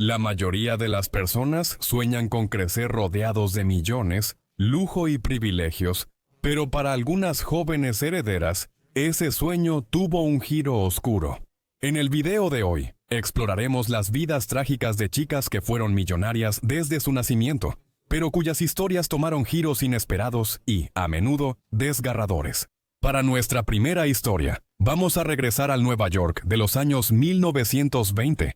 La mayoría de las personas sueñan con crecer rodeados de millones, lujo y privilegios, pero para algunas jóvenes herederas, ese sueño tuvo un giro oscuro. En el video de hoy, exploraremos las vidas trágicas de chicas que fueron millonarias desde su nacimiento, pero cuyas historias tomaron giros inesperados y, a menudo, desgarradores. Para nuestra primera historia, vamos a regresar al Nueva York de los años 1920.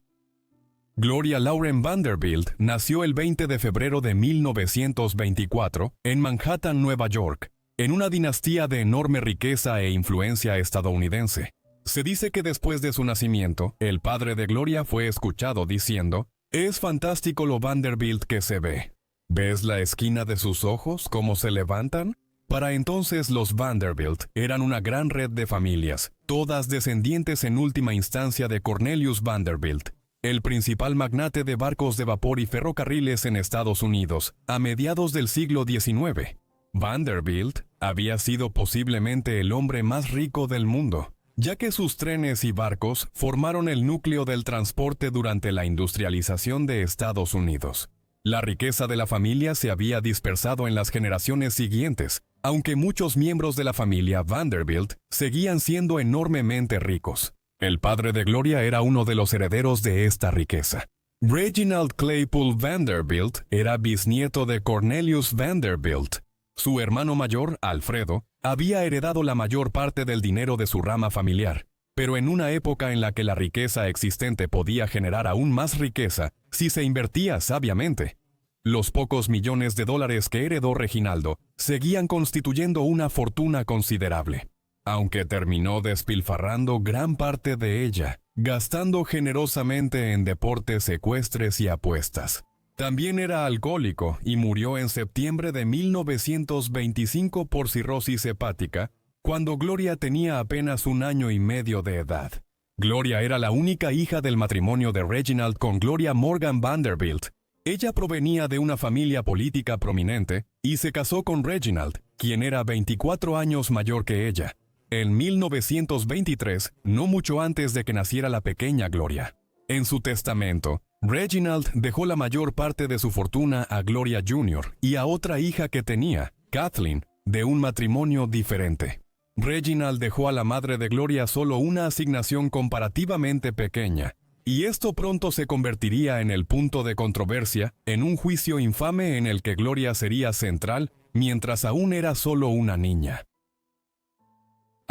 Gloria Lauren Vanderbilt nació el 20 de febrero de 1924 en Manhattan, Nueva York, en una dinastía de enorme riqueza e influencia estadounidense. Se dice que después de su nacimiento, el padre de Gloria fue escuchado diciendo: «Es fantástico lo Vanderbilt que se ve. ¿Ves la esquina de sus ojos, cómo se levantan?». Para entonces los Vanderbilt eran una gran red de familias, todas descendientes en última instancia de Cornelius Vanderbilt, el principal magnate de barcos de vapor y ferrocarriles en Estados Unidos, a mediados del siglo XIX. Vanderbilt había sido posiblemente el hombre más rico del mundo, ya que sus trenes y barcos formaron el núcleo del transporte durante la industrialización de Estados Unidos. La riqueza de la familia se había dispersado en las generaciones siguientes, aunque muchos miembros de la familia Vanderbilt seguían siendo enormemente ricos. El padre de Gloria era uno de los herederos de esta riqueza. Reginald Claypool Vanderbilt era bisnieto de Cornelius Vanderbilt. Su hermano mayor, Alfredo, había heredado la mayor parte del dinero de su rama familiar, pero en una época en la que la riqueza existente podía generar aún más riqueza si se invertía sabiamente. Los pocos millones de dólares que heredó Reginaldo seguían constituyendo una fortuna considerable, aunque terminó despilfarrando gran parte de ella, gastando generosamente en deportes ecuestres y apuestas. También era alcohólico y murió en septiembre de 1925 por cirrosis hepática, cuando Gloria tenía apenas 1 año y medio de edad. Gloria era la única hija del matrimonio de Reginald con Gloria Morgan Vanderbilt. Ella provenía de una familia política prominente y se casó con Reginald, quien era 24 años mayor que ella, en 1923, no mucho antes de que naciera la pequeña Gloria. En su testamento, Reginald dejó la mayor parte de su fortuna a Gloria Jr. y a otra hija que tenía, Kathleen, de un matrimonio diferente. Reginald dejó a la madre de Gloria solo una asignación comparativamente pequeña, y esto pronto se convertiría en el punto de controversia en un juicio infame en el que Gloria sería central mientras aún era solo una niña.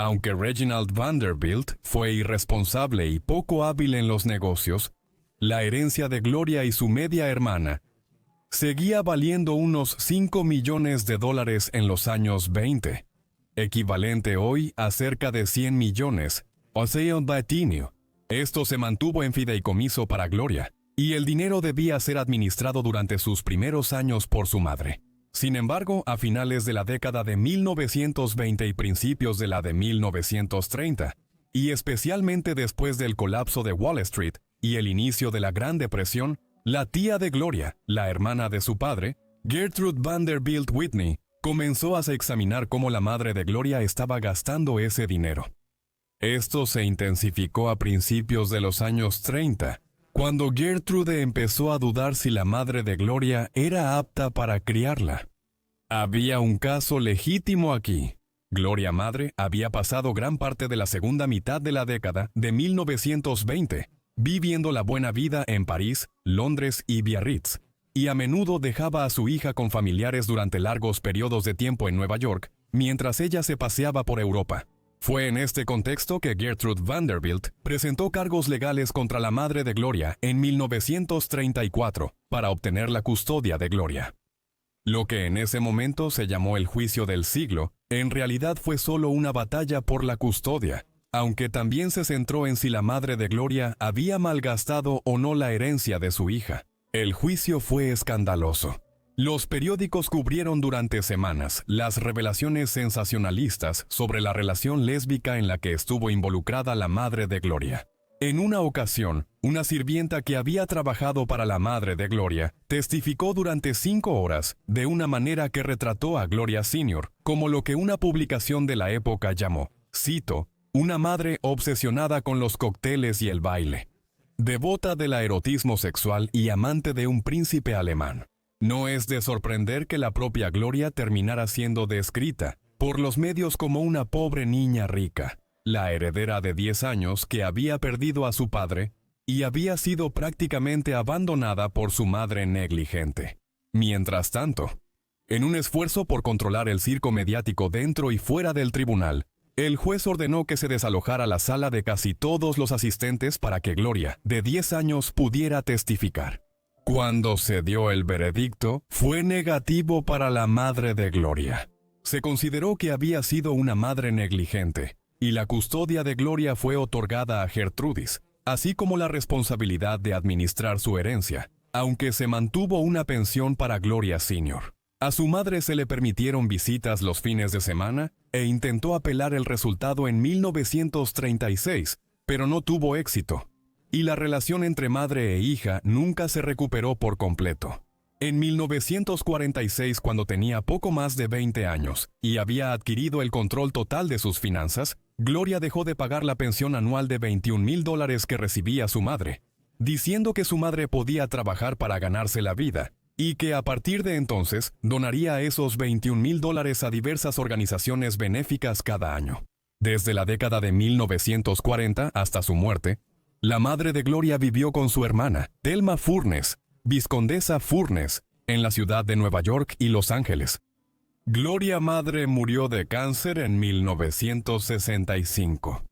Aunque Reginald Vanderbilt fue irresponsable y poco hábil en los negocios, la herencia de Gloria y su media hermana seguía valiendo unos $5 millones en los años 20, equivalente hoy a cerca de 100 millones, o sea, un latinio. Esto se mantuvo en fideicomiso para Gloria, y el dinero debía ser administrado durante sus primeros años por su madre. Sin embargo, a finales de la década de 1920 y principios de la de 1930, y especialmente después del colapso de Wall Street y el inicio de la Gran Depresión, la tía de Gloria, la hermana de su padre, Gertrude Vanderbilt Whitney, comenzó a examinar cómo la madre de Gloria estaba gastando ese dinero. Esto se intensificó a principios de los años 30, cuando Gertrude empezó a dudar si la madre de Gloria era apta para criarla. Había un caso legítimo aquí. Gloria madre había pasado gran parte de la segunda mitad de la década de 1920 viviendo la buena vida en París, Londres y Biarritz, y a menudo dejaba a su hija con familiares durante largos periodos de tiempo en Nueva York, mientras ella se paseaba por Europa. Fue en este contexto que Gertrude Vanderbilt presentó cargos legales contra la madre de Gloria en 1934 para obtener la custodia de Gloria. Lo que en ese momento se llamó el juicio del siglo, en realidad fue solo una batalla por la custodia, aunque también se centró en si la madre de Gloria había malgastado o no la herencia de su hija. El juicio fue escandaloso. Los periódicos cubrieron durante semanas las revelaciones sensacionalistas sobre la relación lésbica en la que estuvo involucrada la madre de Gloria. En una ocasión, una sirvienta que había trabajado para la madre de Gloria testificó durante 5 horas de una manera que retrató a Gloria Sr. como lo que una publicación de la época llamó, cito, una madre obsesionada con los cócteles y el baile. devota del erotismo sexual y amante de un príncipe alemán. No es de sorprender que la propia Gloria terminara siendo descrita por los medios como una pobre niña rica, la heredera de 10 años que había perdido a su padre y había sido prácticamente abandonada por su madre negligente. Mientras tanto, en un esfuerzo por controlar el circo mediático dentro y fuera del tribunal, el juez ordenó que se desalojara la sala de casi todos los asistentes para que Gloria, de 10 años, pudiera testificar. Cuando se dio el veredicto, fue negativo para la madre de Gloria. Se consideró que había sido una madre negligente, y la custodia de Gloria fue otorgada a Gertrudis, así como la responsabilidad de administrar su herencia, aunque se mantuvo una pensión para Gloria Sr. A su madre se le permitieron visitas los fines de semana e intentó apelar el resultado en 1936, pero no tuvo éxito, y la relación entre madre e hija nunca se recuperó por completo. En 1946, cuando tenía poco más de 20 años y había adquirido el control total de sus finanzas, Gloria dejó de pagar la pensión anual de $21,000 que recibía su madre, diciendo que su madre podía trabajar para ganarse la vida, y que a partir de entonces donaría esos $21,000 a diversas organizaciones benéficas cada año. Desde la década de 1940 hasta su muerte, la madre de Gloria vivió con su hermana, Thelma Furness, vizcondesa Furness, en la ciudad de Nueva York y Los Ángeles. Gloria madre murió de cáncer en 1965.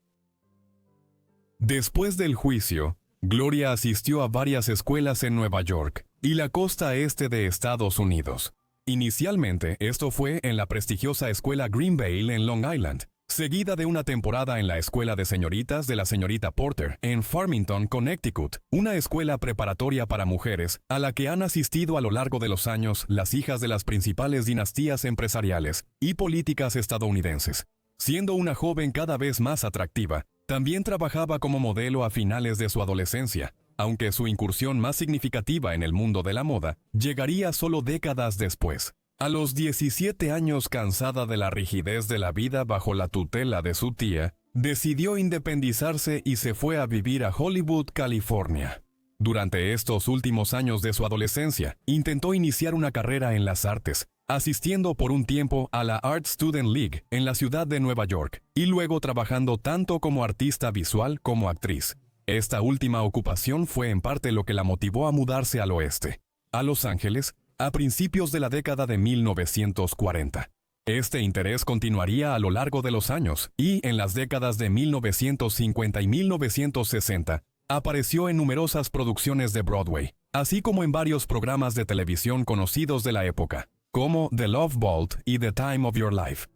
Después del juicio, Gloria asistió a varias escuelas en Nueva York y la costa este de Estados Unidos. Inicialmente, esto fue en la prestigiosa escuela Greenvale en Long Island, seguida de una temporada en la escuela de señoritas de la señorita Porter en Farmington, Connecticut, una escuela preparatoria para mujeres a la que han asistido a lo largo de los años las hijas de las principales dinastías empresariales y políticas estadounidenses. Siendo una joven cada vez más atractiva, también trabajaba como modelo a finales de su adolescencia, aunque su incursión más significativa en el mundo de la moda llegaría solo décadas después. A los 17 años, cansada de la rigidez de la vida bajo la tutela de su tía, decidió independizarse y se fue a vivir a Hollywood, California. Durante estos últimos años de su adolescencia, intentó iniciar una carrera en las artes, asistiendo por un tiempo a la Art Student League en la ciudad de Nueva York, y luego trabajando tanto como artista visual como actriz. Esta última ocupación fue en parte lo que la motivó a mudarse al oeste, a Los Ángeles, a principios de la década de 1940. Este interés continuaría a lo largo de los años y, en las décadas de 1950 y 1960, apareció en numerosas producciones de Broadway, así como en varios programas de televisión conocidos de la época, como The Love Vault y The Time of Your Life.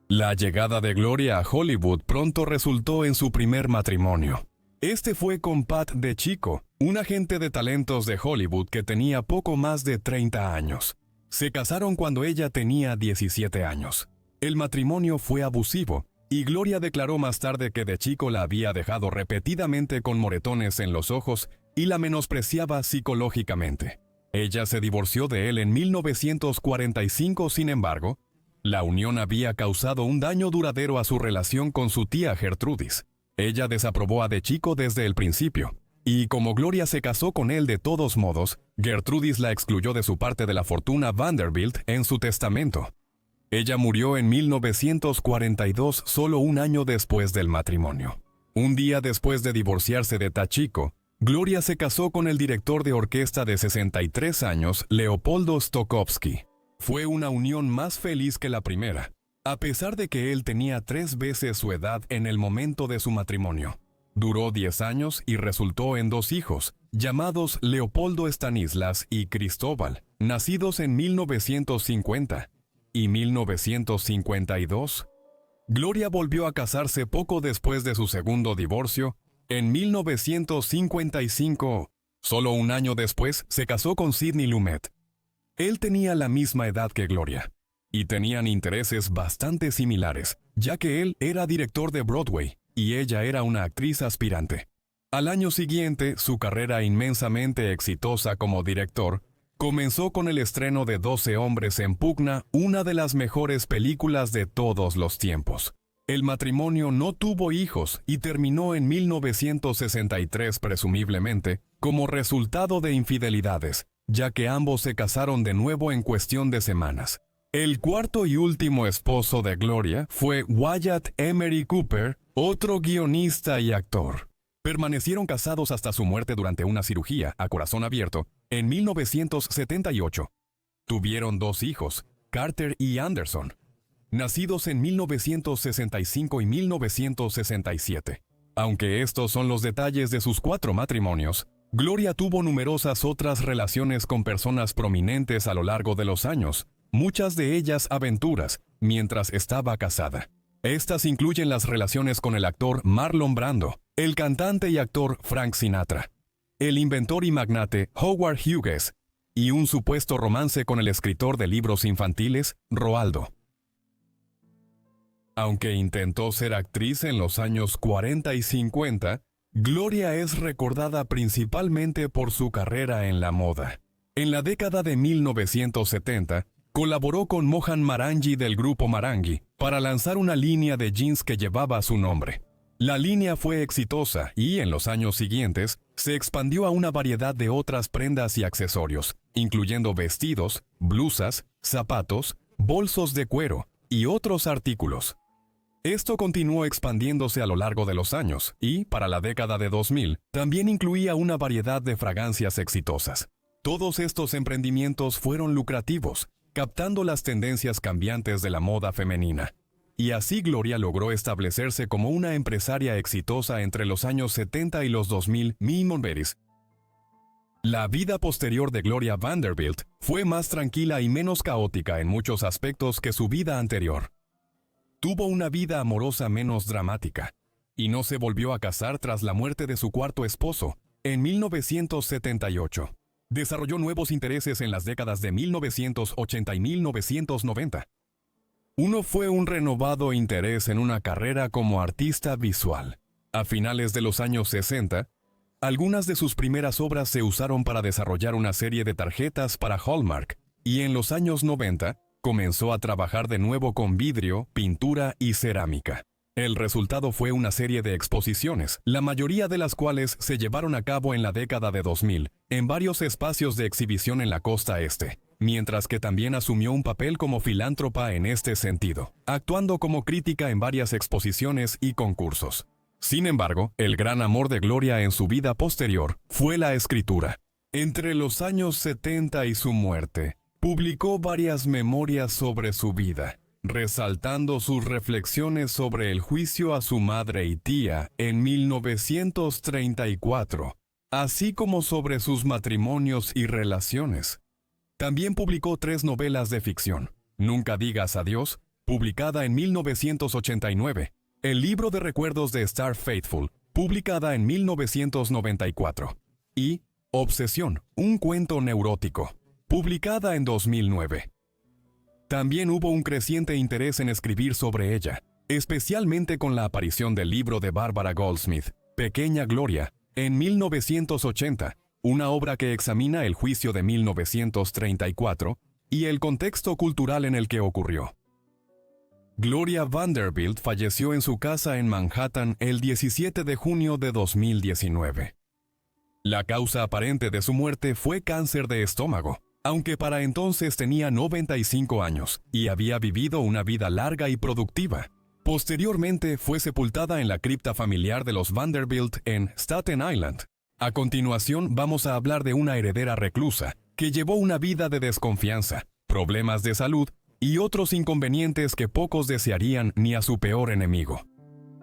La llegada de Gloria a Hollywood pronto resultó en su primer matrimonio. Este fue con Pat DeCicco, un agente de talentos de Hollywood que tenía poco más de 30 años. Se casaron cuando ella tenía 17 años. El matrimonio fue abusivo, y Gloria declaró más tarde que DeCicco la había dejado repetidamente con moretones en los ojos y la menospreciaba psicológicamente. Ella se divorció de él en 1945, sin embargo, la unión había causado un daño duradero a su relación con su tía Gertrudis. Ella desaprobó a DeCicco desde el principio, y como Gloria se casó con él de todos modos, Gertrudis la excluyó de su parte de la fortuna Vanderbilt en su testamento. Ella murió en 1942, solo un año después del matrimonio. Un día después de divorciarse de DeCicco, Gloria se casó con el director de orquesta de 63 años, Leopoldo Stokowski. Fue una unión más feliz que la primera, a pesar de que él tenía 3 veces su edad en el momento de su matrimonio. Duró 10 años y resultó en 2 hijos, llamados Leopoldo Stanislas y Cristóbal, nacidos en 1950 y 1952. Gloria volvió a casarse poco después de su segundo divorcio, en 1955. Solo un año después se casó con Sidney Lumet. Él tenía la misma edad que Gloria, y tenían intereses bastante similares, ya que él era director de Broadway y ella era una actriz aspirante. Al año siguiente, su carrera inmensamente exitosa como director comenzó con el estreno de 12 hombres en pugna, una de las mejores películas de todos los tiempos. El matrimonio no tuvo hijos y terminó en 1963 presumiblemente como resultado de infidelidades, ya que ambos se casaron de nuevo en cuestión de semanas. El cuarto y último esposo de Gloria fue Wyatt Emery Cooper, otro guionista y actor. Permanecieron casados hasta su muerte durante una cirugía a corazón abierto en 1978. Tuvieron 2 hijos, Carter y Anderson, nacidos en 1965 y 1967. Aunque estos son los detalles de sus 4 matrimonios, Gloria tuvo numerosas otras relaciones con personas prominentes a lo largo de los años, muchas de ellas aventuras, mientras estaba casada. Estas incluyen las relaciones con el actor Marlon Brando, el cantante y actor Frank Sinatra, el inventor y magnate Howard Hughes, y un supuesto romance con el escritor de libros infantiles, Roaldo. Aunque intentó ser actriz en los años 40 y 50, Gloria es recordada principalmente por su carrera en la moda. En la década de 1970, colaboró con Mohan Maranghi del grupo Maranghi para lanzar una línea de jeans que llevaba su nombre. La línea fue exitosa y, en los años siguientes, se expandió a una variedad de otras prendas y accesorios, incluyendo vestidos, blusas, zapatos, bolsos de cuero y otros artículos. Esto continuó expandiéndose a lo largo de los años y, para la década de 2000, también incluía una variedad de fragancias exitosas. Todos estos emprendimientos fueron lucrativos, captando las tendencias cambiantes de la moda femenina. Y así Gloria logró establecerse como una empresaria exitosa entre los años 70 y los 2000. La vida posterior de Gloria Vanderbilt fue más tranquila y menos caótica en muchos aspectos que su vida anterior. Tuvo una vida amorosa menos dramática, y no se volvió a casar tras la muerte de su cuarto esposo, en 1978. Desarrolló nuevos intereses en las décadas de 1980 y 1990. Uno fue un renovado interés en una carrera como artista visual. A finales de los años 60, algunas de sus primeras obras se usaron para desarrollar una serie de tarjetas para Hallmark, y en los años 90 comenzó a trabajar de nuevo con vidrio, pintura y cerámica. El resultado fue una serie de exposiciones, la mayoría de las cuales se llevaron a cabo en la década de 2000, en varios espacios de exhibición en la costa este, mientras que también asumió un papel como filántropa en este sentido, actuando como crítica en varias exposiciones y concursos. Sin embargo, el gran amor de Gloria en su vida posterior fue la escritura. Entre los años 70 y su muerte, publicó varias memorias sobre su vida, resaltando sus reflexiones sobre el juicio a su madre y tía en 1934, así como sobre sus matrimonios y relaciones. También publicó 3 novelas de ficción: Nunca digas adiós, publicada en 1989, El libro de recuerdos de Star Faithful, publicada en 1994, y Obsesión, un cuento neurótico, publicada en 2009. También hubo un creciente interés en escribir sobre ella, especialmente con la aparición del libro de Barbara Goldsmith, Pequeña Gloria, en 1980, una obra que examina el juicio de 1934 y el contexto cultural en el que ocurrió. Gloria Vanderbilt falleció en su casa en Manhattan el 17 de junio de 2019. La causa aparente de su muerte fue cáncer de estómago, aunque para entonces tenía 95 años y había vivido una vida larga y productiva. Posteriormente fue sepultada en la cripta familiar de los Vanderbilt en Staten Island. A continuación vamos a hablar de una heredera reclusa que llevó una vida de desconfianza, problemas de salud y otros inconvenientes que pocos desearían ni a su peor enemigo.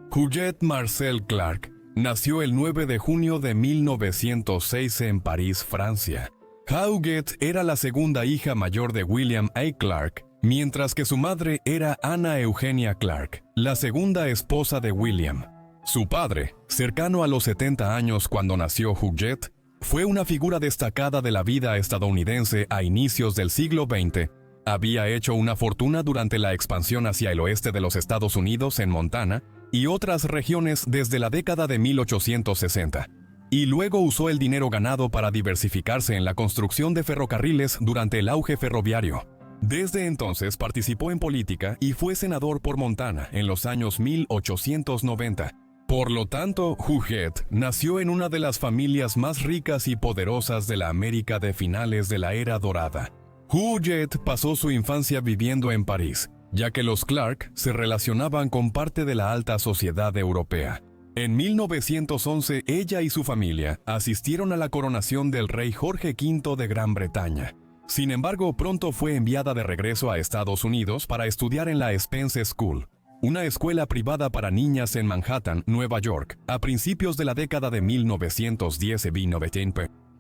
Huguette Marcel Clark nació el 9 de junio de 1906 en París, Francia. Huguette era la segunda hija mayor de William A. Clark, mientras que su madre era Anna Eugenia Clark, la segunda esposa de William. Su padre, cercano a los 70 años cuando nació Huguette, fue una figura destacada de la vida estadounidense a inicios del siglo XX. Había hecho una fortuna durante la expansión hacia el oeste de los Estados Unidos en Montana y otras regiones desde la década de 1860. Y luego usó el dinero ganado para diversificarse en la construcción de ferrocarriles durante el auge ferroviario. Desde entonces participó en política y fue senador por Montana en los años 1890. Por lo tanto, Huguet nació en una de las familias más ricas y poderosas de la América de finales de la Era Dorada. Huguet pasó su infancia viviendo en París, ya que los Clark se relacionaban con parte de la alta sociedad europea. En 1911, ella y su familia asistieron a la coronación del rey Jorge V de Gran Bretaña. Sin embargo, pronto fue enviada de regreso a Estados Unidos para estudiar en la Spence School, una escuela privada para niñas en Manhattan, Nueva York, a principios de la década de 1910.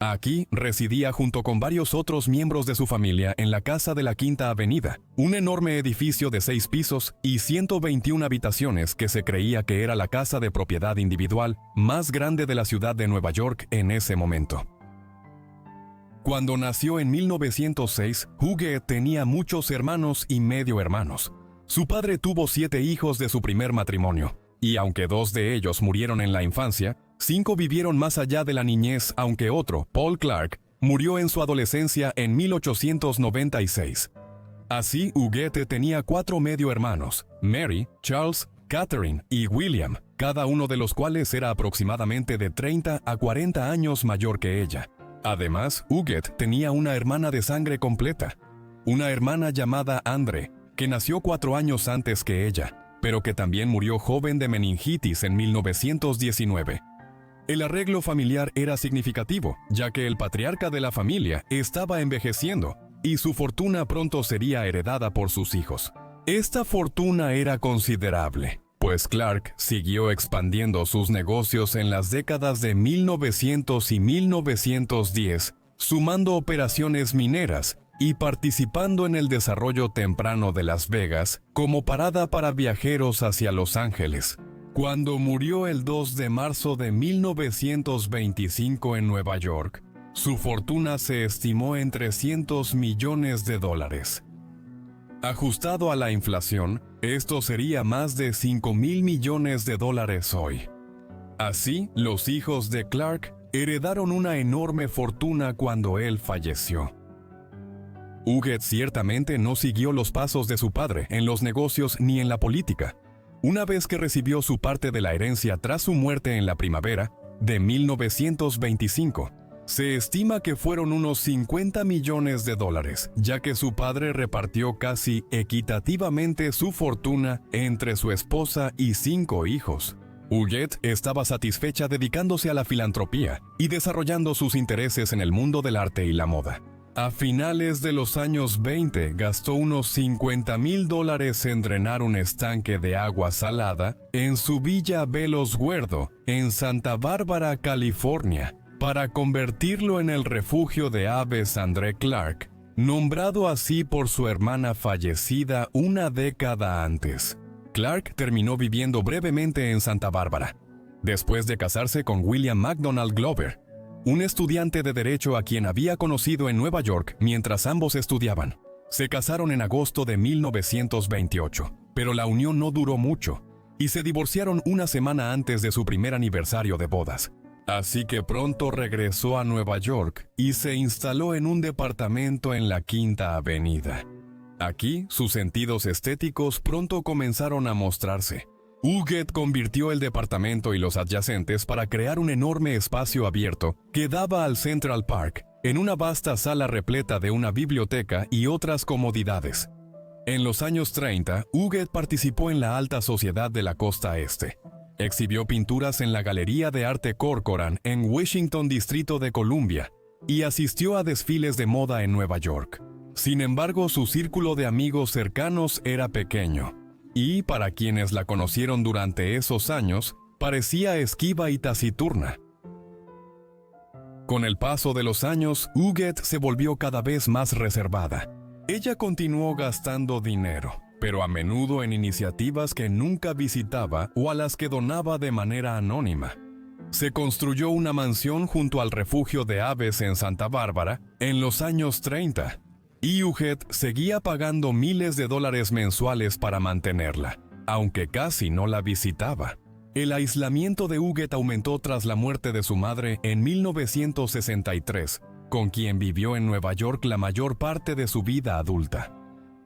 Aquí residía junto con varios otros miembros de su familia en la casa de la Quinta Avenida, un enorme edificio de 6 pisos y 121 habitaciones que se creía que era la casa de propiedad individual más grande de la ciudad de Nueva York en ese momento. Cuando nació en 1906, Huguet tenía muchos hermanos y medio hermanos. Su padre tuvo 7 hijos de su primer matrimonio, y aunque 2 de ellos murieron en la infancia, 5 vivieron más allá de la niñez, aunque otro, Paul Clark, murió en su adolescencia en 1896. Así, Huguet tenía 4 medio hermanos, Mary, Charles, Catherine y William, cada uno de los cuales era aproximadamente de 30 a 40 años mayor que ella. Además, Huguet tenía una hermana de sangre completa, una hermana llamada Andre, que nació 4 años antes que ella, pero que también murió joven de meningitis en 1919. El arreglo familiar era significativo, ya que el patriarca de la familia estaba envejeciendo y su fortuna pronto sería heredada por sus hijos. Esta fortuna era considerable, pues Clark siguió expandiendo sus negocios en las décadas de 1900 y 1910, sumando operaciones mineras y participando en el desarrollo temprano de Las Vegas como parada para viajeros hacia Los Ángeles. Cuando murió el 2 de marzo de 1925 en Nueva York, su fortuna se estimó en $300 millones. Ajustado a la inflación, esto sería más de $5,000 millones hoy. Así, los hijos de Clark heredaron una enorme fortuna cuando él falleció. Huguet ciertamente no siguió los pasos de su padre en los negocios ni en la política. Una vez que recibió su parte de la herencia tras su muerte en la primavera de 1925, se estima que fueron unos $50 millones, ya que su padre repartió casi equitativamente su fortuna entre su esposa y 5 hijos. Huguet estaba satisfecha dedicándose a la filantropía y desarrollando sus intereses en el mundo del arte y la moda. A finales de los años 20 gastó unos $50,000 en drenar un estanque de agua salada en su villa Velos Guerdo, en Santa Bárbara, California, para convertirlo en el refugio de aves André Clark, nombrado así por su hermana fallecida una década antes. Clark terminó viviendo brevemente en Santa Bárbara, después de casarse con William McDonald Glover, un estudiante de derecho a quien había conocido en Nueva York mientras ambos estudiaban. Se casaron en agosto de 1928, pero la unión no duró mucho, y se divorciaron una semana antes de su primer aniversario de bodas. Así que pronto regresó a Nueva York y se instaló en un departamento en la Quinta Avenida. Aquí, sus sentidos estéticos pronto comenzaron a mostrarse. Huguet convirtió el departamento y los adyacentes para crear un enorme espacio abierto que daba al Central Park, en una vasta sala repleta de una biblioteca y otras comodidades. En los años 30, Huguet participó en la alta sociedad de la costa este. Exhibió pinturas en la Galería de Arte Corcoran en Washington, Distrito de Columbia, y asistió a desfiles de moda en Nueva York. Sin embargo, su círculo de amigos cercanos era pequeño, y para quienes la conocieron durante esos años, parecía esquiva y taciturna. Con el paso de los años, Huguet se volvió cada vez más reservada. Ella continuó gastando dinero, pero a menudo en iniciativas que nunca visitaba o a las que donaba de manera anónima. Se construyó una mansión junto al refugio de aves en Santa Bárbara en los años 30, y Huguet seguía pagando miles de dólares mensuales para mantenerla, aunque casi no la visitaba. El aislamiento de Huguet aumentó tras la muerte de su madre en 1963, con quien vivió en Nueva York la mayor parte de su vida adulta.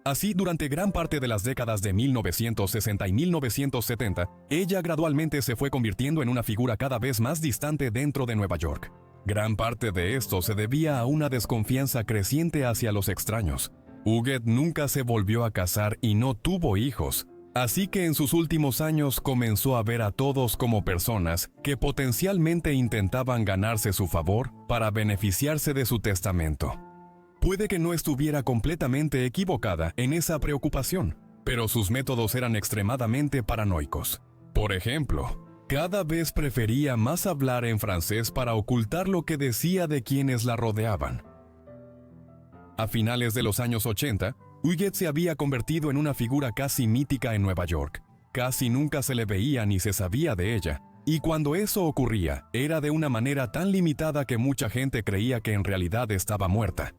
Así, durante gran parte de las décadas de 1960 y 1970, ella gradualmente se fue convirtiendo en una figura cada vez más distante dentro de Nueva York. Gran parte de esto se debía a una desconfianza creciente hacia los extraños. Huguette nunca se volvió a casar y no tuvo hijos, así que en sus últimos años comenzó a ver a todos como personas que potencialmente intentaban ganarse su favor para beneficiarse de su testamento. Puede que no estuviera completamente equivocada en esa preocupación, pero sus métodos eran extremadamente paranoicos. Por ejemplo, cada vez prefería más hablar en francés para ocultar lo que decía de quienes la rodeaban. A finales de los años 80, Huguette se había convertido en una figura casi mítica en Nueva York. Casi nunca se le veía ni se sabía de ella, y cuando eso ocurría, era de una manera tan limitada que mucha gente creía que en realidad estaba muerta.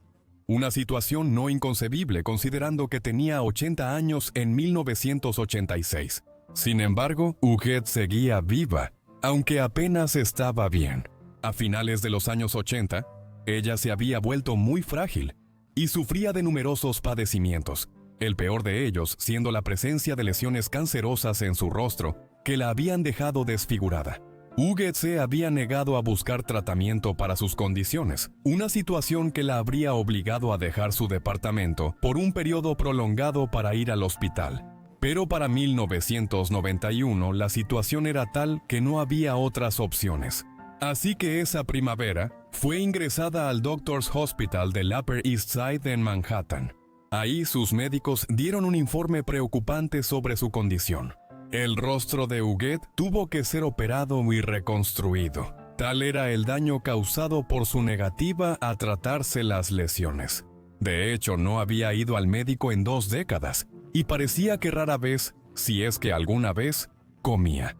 Una situación no inconcebible considerando que tenía 80 años en 1986. Sin embargo, Huguette seguía viva, aunque apenas estaba bien. A finales de los años 80, ella se había vuelto muy frágil y sufría de numerosos padecimientos, el peor de ellos siendo la presencia de lesiones cancerosas en su rostro que la habían dejado desfigurada. Huguette se había negado a buscar tratamiento para sus condiciones, una situación que la habría obligado a dejar su departamento por un periodo prolongado para ir al hospital. Pero para 1991 la situación era tal que no había otras opciones. Así que esa primavera fue ingresada al Doctors Hospital del Upper East Side en Manhattan. Ahí sus médicos dieron un informe preocupante sobre su condición. El rostro de Huguette tuvo que ser operado y reconstruido. Tal era el daño causado por su negativa a tratarse las lesiones. De hecho, no había ido al médico en 2 décadas, y parecía que rara vez, si es que alguna vez, comía.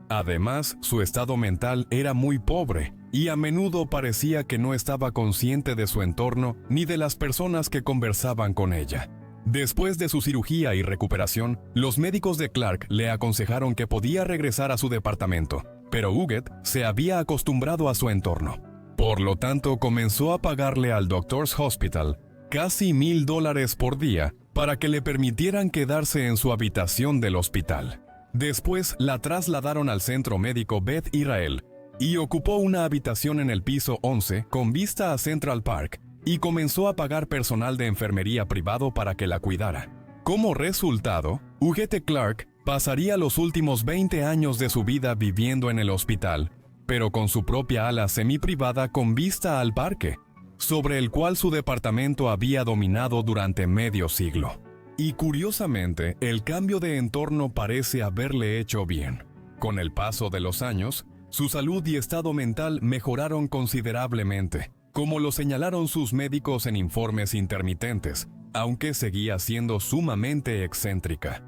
Además, su estado mental era muy pobre, y a menudo parecía que no estaba consciente de su entorno ni de las personas que conversaban con ella. Después de su cirugía y recuperación, los médicos de Clark le aconsejaron que podía regresar a su departamento, pero Huguette se había acostumbrado a su entorno. Por lo tanto, comenzó a pagarle al Doctors Hospital casi $1,000 por día para que le permitieran quedarse en su habitación del hospital. Después la trasladaron al centro médico Beth Israel y ocupó una habitación en el piso 11 con vista a Central Park y comenzó a pagar personal de enfermería privado para que la cuidara. Como resultado, Huguette Clark pasaría los últimos 20 años de su vida viviendo en el hospital, pero con su propia ala semiprivada con vista al parque, sobre el cual su departamento había dominado durante medio siglo. Y curiosamente, el cambio de entorno parece haberle hecho bien. Con el paso de los años, su salud y estado mental mejoraron considerablemente, como lo señalaron sus médicos en informes intermitentes, aunque seguía siendo sumamente excéntrica.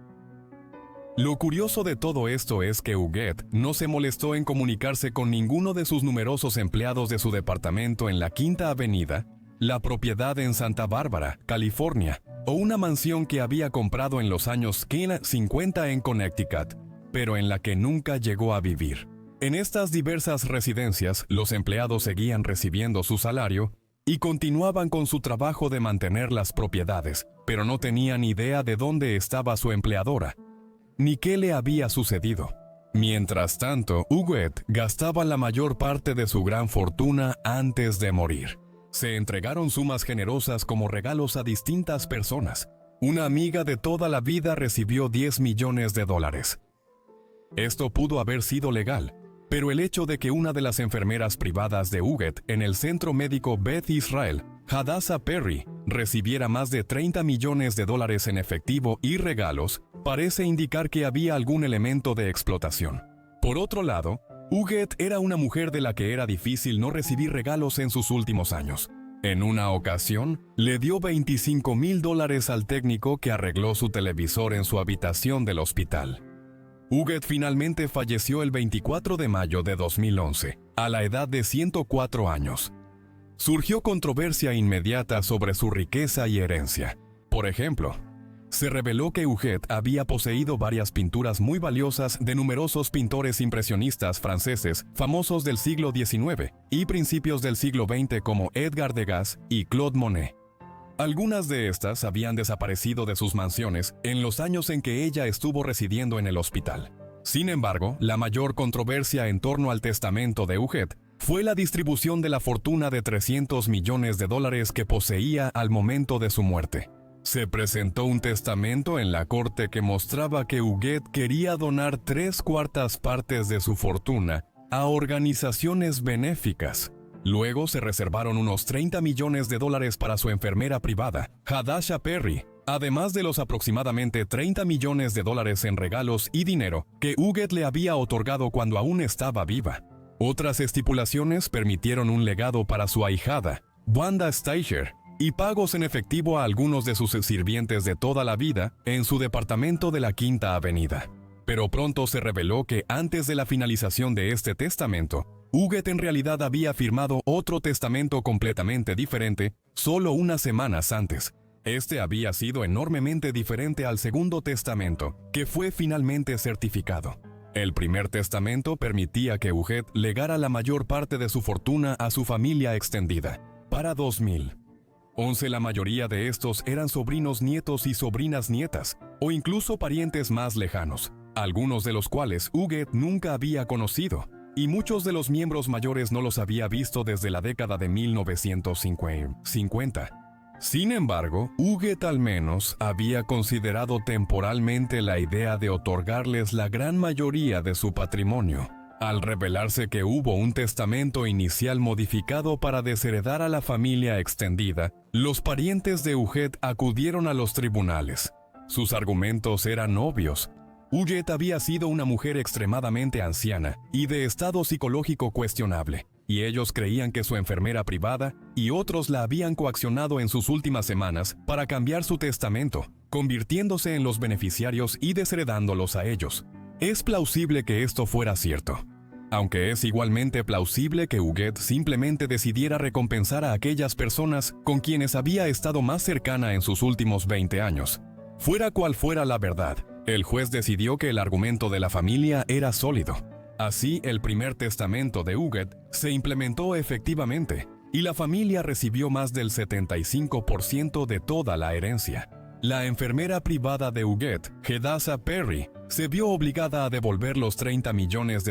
Lo curioso de todo esto es que Huguette no se molestó en comunicarse con ninguno de sus numerosos empleados de su departamento en la Quinta Avenida, la propiedad en Santa Bárbara, California, o una mansión que había comprado en los años 50 en Connecticut, pero en la que nunca llegó a vivir. En estas diversas residencias, los empleados seguían recibiendo su salario y continuaban con su trabajo de mantener las propiedades, pero no tenían idea de dónde estaba su empleadora, ni qué le había sucedido. Mientras tanto, Huguette gastaba la mayor parte de su gran fortuna antes de morir. Se entregaron sumas generosas como regalos a distintas personas. Una amiga de toda la vida recibió $10 millones. Esto pudo haber sido legal, pero el hecho de que una de las enfermeras privadas de Huguette en el centro médico Beth Israel, Hadassah Perry, recibiera más de $30 millones en efectivo y regalos, parece indicar que había algún elemento de explotación. Por otro lado, Huguette era una mujer de la que era difícil no recibir regalos en sus últimos años. En una ocasión, le dio $25,000 al técnico que arregló su televisor en su habitación del hospital. Huguette finalmente falleció el 24 de mayo de 2011, a la edad de 104 años. Surgió controversia inmediata sobre su riqueza y herencia. Por ejemplo, se reveló que Huguette había poseído varias pinturas muy valiosas de numerosos pintores impresionistas franceses famosos del siglo XIX y principios del siglo XX como Edgar Degas y Claude Monet. Algunas de estas habían desaparecido de sus mansiones en los años en que ella estuvo residiendo en el hospital. Sin embargo, la mayor controversia en torno al testamento de Uget fue la distribución de la fortuna de $300 millones que poseía al momento de su muerte. Se presentó un testamento en la corte que mostraba que Uget quería donar 3/4 partes de su fortuna a organizaciones benéficas. Luego se reservaron unos $30 millones para su enfermera privada, Hadasha Perry, además de los aproximadamente $30 millones en regalos y dinero que Uget le había otorgado cuando aún estaba viva. Otras estipulaciones permitieron un legado para su ahijada, Wanda Steiger, y pagos en efectivo a algunos de sus sirvientes de toda la vida en su departamento de la Quinta Avenida. Pero pronto se reveló que antes de la finalización de este testamento, Uget en realidad había firmado otro testamento completamente diferente solo unas semanas antes. Este había sido enormemente diferente al segundo testamento, que fue finalmente certificado. El primer testamento permitía que Uget legara la mayor parte de su fortuna a su familia extendida, para 2011 la mayoría de estos eran sobrinos nietos y sobrinas nietas, o incluso parientes más lejanos, algunos de los cuales Uget nunca había conocido, y muchos de los miembros mayores no los había visto desde la década de 1950. Sin embargo, Uget al menos había considerado temporalmente la idea de otorgarles la gran mayoría de su patrimonio. Al revelarse que hubo un testamento inicial modificado para desheredar a la familia extendida, los parientes de Uget acudieron a los tribunales. Sus argumentos eran obvios. Uget había sido una mujer extremadamente anciana y de estado psicológico cuestionable, y ellos creían que su enfermera privada y otros la habían coaccionado en sus últimas semanas para cambiar su testamento, convirtiéndose en los beneficiarios y desheredándolos a ellos. Es plausible que esto fuera cierto, aunque es igualmente plausible que Uget simplemente decidiera recompensar a aquellas personas con quienes había estado más cercana en sus últimos 20 años. Fuera cual fuera la verdad, el juez decidió que el argumento de la familia era sólido. Así, el primer testamento de Uget se implementó efectivamente, y la familia recibió más del 75% de toda la herencia. La enfermera privada de Uget, Hadasha Perry, se vio obligada a devolver los $30 millones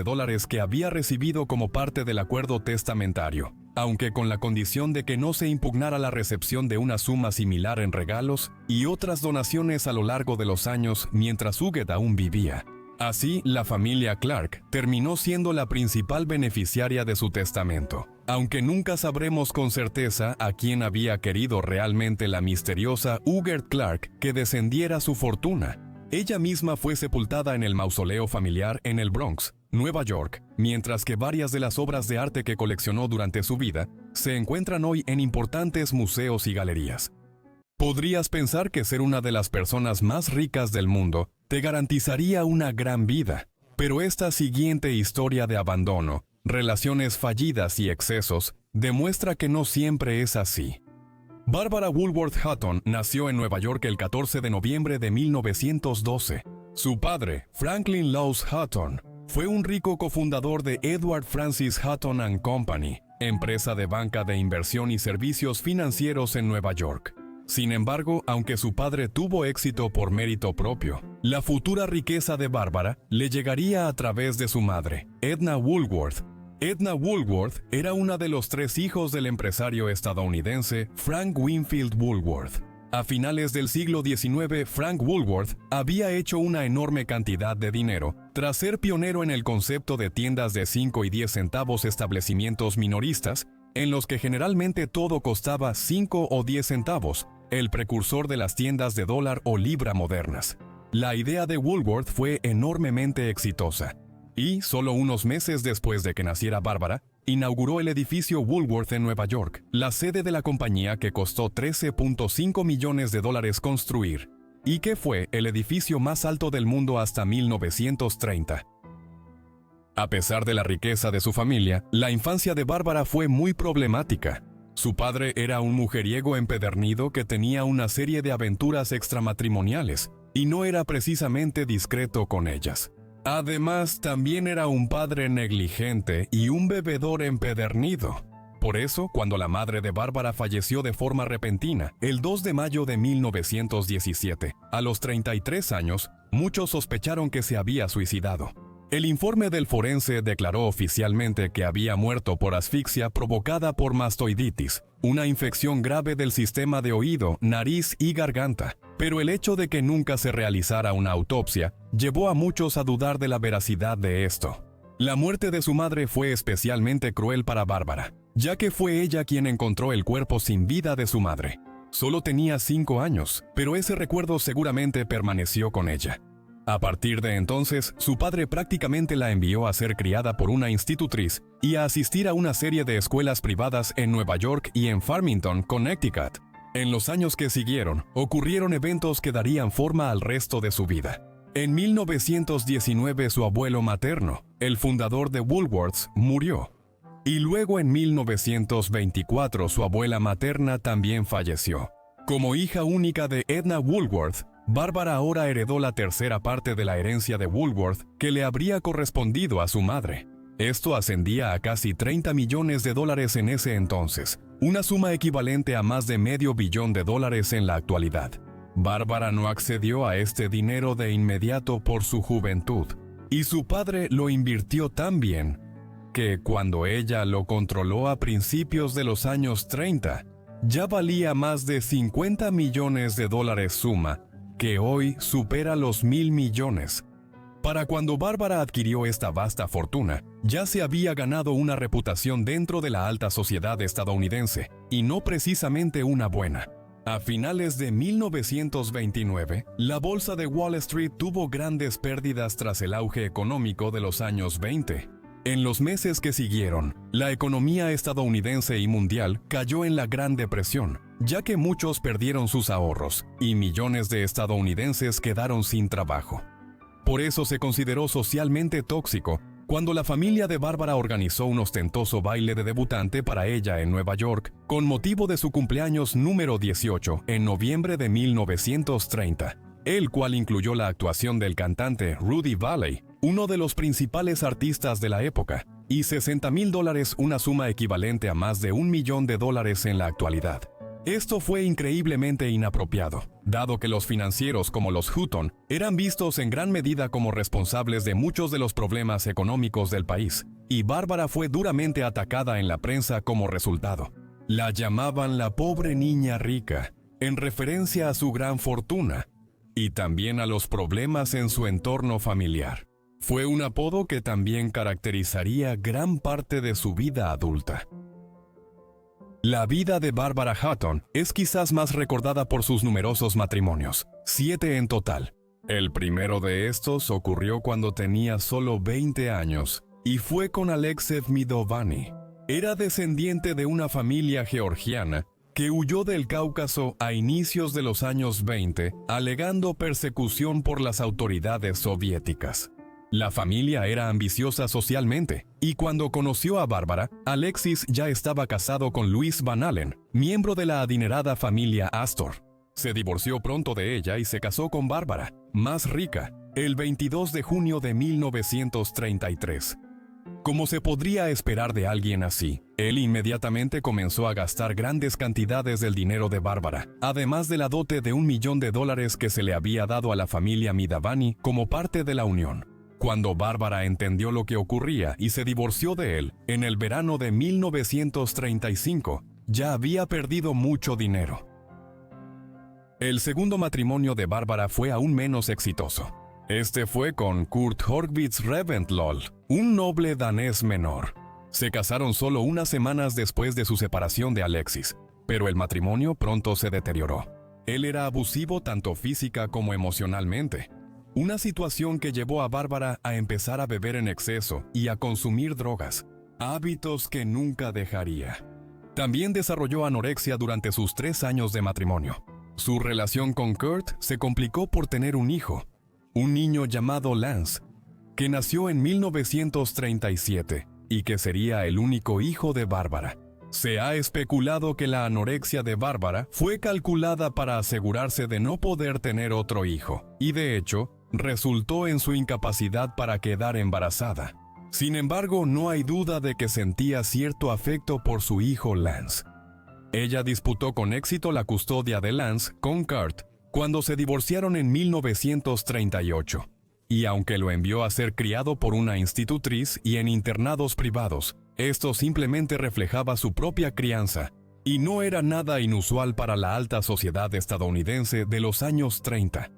que había recibido como parte del acuerdo testamentario, aunque con la condición de que no se impugnara la recepción de una suma similar en regalos y otras donaciones a lo largo de los años mientras Uget aún vivía. Así, la familia Clark terminó siendo la principal beneficiaria de su testamento, aunque nunca sabremos con certeza a quién había querido realmente la misteriosa Uget Clark que descendiera su fortuna. Ella misma fue sepultada en el mausoleo familiar en el Bronx, Nueva York, mientras que varias de las obras de arte que coleccionó durante su vida se encuentran hoy en importantes museos y galerías. Podrías pensar que ser una de las personas más ricas del mundo te garantizaría una gran vida, pero esta siguiente historia de abandono, relaciones fallidas y excesos demuestra que no siempre es así. Barbara Woolworth Hutton nació en Nueva York el 14 de noviembre de 1912. Su padre, Franklin Laws Hutton, fue un rico cofundador de Edward Francis Hutton & Company, empresa de banca de inversión y servicios financieros en Nueva York. Sin embargo, aunque su padre tuvo éxito por mérito propio, la futura riqueza de Barbara le llegaría a través de su madre, Edna Woolworth. Edna Woolworth era una de los 3 hijos del empresario estadounidense Frank Winfield Woolworth. A finales del siglo XIX, Frank Woolworth había hecho una enorme cantidad de dinero tras ser pionero en el concepto de tiendas de 5 y 10 centavos establecimientos minoristas, en los que generalmente todo costaba 5 o 10 centavos, el precursor de las tiendas de dólar o libra modernas. La idea de Woolworth fue enormemente exitosa, y solo unos meses después de que naciera Barbara, inauguró el edificio Woolworth en Nueva York, la sede de la compañía que costó $13.5 millones construir, y que fue el edificio más alto del mundo hasta 1930. A pesar de la riqueza de su familia, la infancia de Barbara fue muy problemática. Su padre era un mujeriego empedernido que tenía una serie de aventuras extramatrimoniales, y no era precisamente discreto con ellas. Además, también era un padre negligente y un bebedor empedernido. Por eso, cuando la madre de Bárbara falleció de forma repentina, el 2 de mayo de 1917, a los 33 años, muchos sospecharon que se había suicidado. El informe del forense declaró oficialmente que había muerto por asfixia provocada por mastoiditis, una infección grave del sistema de oído, nariz y garganta. Pero el hecho de que nunca se realizara una autopsia llevó a muchos a dudar de la veracidad de esto. La muerte de su madre fue especialmente cruel para Bárbara, ya que fue ella quien encontró el cuerpo sin vida de su madre. Solo tenía 5 años, pero ese recuerdo seguramente permaneció con ella. A partir de entonces, su padre prácticamente la envió a ser criada por una institutriz y a asistir a una serie de escuelas privadas en Nueva York y en Farmington, Connecticut. En los años que siguieron, ocurrieron eventos que darían forma al resto de su vida. En 1919 su abuelo materno, el fundador de Woolworths, murió. Y luego en 1924 su abuela materna también falleció. Como hija única de Edna Woolworth, Bárbara ahora heredó la tercera parte de la herencia de Woolworth que le habría correspondido a su madre. Esto ascendía a casi $30 millones en ese entonces, una suma equivalente a más de $500 millones en la actualidad. Bárbara no accedió a este dinero de inmediato por su juventud, y su padre lo invirtió tan bien que cuando ella lo controló a principios de los años 30, ya valía más de $50 millones suma, que hoy supera los 1.000 millones. Para cuando Bárbara adquirió esta vasta fortuna, ya se había ganado una reputación dentro de la alta sociedad estadounidense, y no precisamente una buena. A finales de 1929, la bolsa de Wall Street tuvo grandes pérdidas tras el auge económico de los años 20. En los meses que siguieron, la economía estadounidense y mundial cayó en la Gran Depresión, ya que muchos perdieron sus ahorros y millones de estadounidenses quedaron sin trabajo. Por eso se consideró socialmente tóxico cuando la familia de Bárbara organizó un ostentoso baile de debutante para ella en Nueva York con motivo de su cumpleaños número 18 en noviembre de 1930, el cual incluyó la actuación del cantante Rudy Vallee, uno de los principales artistas de la época, y $60,000, una suma equivalente a más de $1 millón en la actualidad. Esto fue increíblemente inapropiado, dado que los financieros como los Hutton eran vistos en gran medida como responsables de muchos de los problemas económicos del país, y Bárbara fue duramente atacada en la prensa como resultado. La llamaban la pobre niña rica, en referencia a su gran fortuna, y también a los problemas en su entorno familiar. Fue un apodo que también caracterizaría gran parte de su vida adulta. La vida de Bárbara Hutton es quizás más recordada por sus numerosos matrimonios, 7 en total. El primero de estos ocurrió cuando tenía solo 20 años y fue con Alexev Midovani. Era descendiente de una familia georgiana que huyó del Cáucaso a inicios de los años 20, alegando persecución por las autoridades soviéticas. La familia era ambiciosa socialmente, y cuando conoció a Bárbara, Alexis ya estaba casado con Louise Van Allen, miembro de la adinerada familia Astor. Se divorció pronto de ella y se casó con Bárbara, más rica, el 22 de junio de 1933. Como se podría esperar de alguien así, él inmediatamente comenzó a gastar grandes cantidades del dinero de Bárbara, además de la dote de $1 millón que se le había dado a la familia Midavani como parte de la unión. Cuando Bárbara entendió lo que ocurría y se divorció de él, en el verano de 1935, ya había perdido mucho dinero. El segundo matrimonio de Bárbara fue aún menos exitoso. Este fue con Kurt Horvitz Reventlow, un noble danés menor. Se casaron solo unas semanas después de su separación de Alexis, pero el matrimonio pronto se deterioró. Él era abusivo tanto física como emocionalmente. Una situación que llevó a Bárbara a empezar a beber en exceso y a consumir drogas, hábitos que nunca dejaría. También desarrolló anorexia durante sus 3 años de matrimonio. Su relación con Kurt se complicó por tener un hijo, un niño llamado Lance, que nació en 1937 y que sería el único hijo de Bárbara. Se ha especulado que la anorexia de Bárbara fue calculada para asegurarse de no poder tener otro hijo, y de hecho, resultó en su incapacidad para quedar embarazada. Sin embargo, no hay duda de que sentía cierto afecto por su hijo Lance. Ella disputó con éxito la custodia de Lance con Kurt cuando se divorciaron en 1938, y aunque lo envió a ser criado por una institutriz y en internados privados, esto simplemente reflejaba su propia crianza, y no era nada inusual para la alta sociedad estadounidense de los años 30.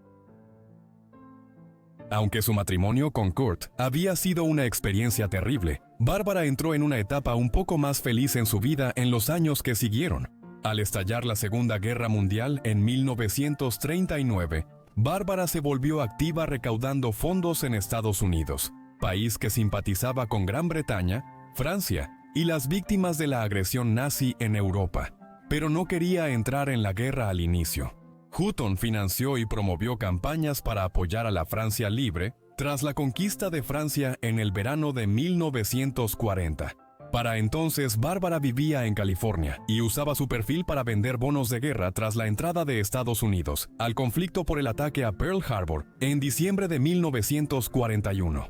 Aunque su matrimonio con Kurt había sido una experiencia terrible, Bárbara entró en una etapa un poco más feliz en su vida en los años que siguieron. Al estallar la Segunda Guerra Mundial en 1939, Bárbara se volvió activa recaudando fondos en Estados Unidos, país que simpatizaba con Gran Bretaña, Francia y las víctimas de la agresión nazi en Europa, pero no quería entrar en la guerra al inicio. Hutton financió y promovió campañas para apoyar a la Francia libre tras la conquista de Francia en el verano de 1940. Para entonces, Bárbara vivía en California y usaba su perfil para vender bonos de guerra tras la entrada de Estados Unidos al conflicto por el ataque a Pearl Harbor en diciembre de 1941.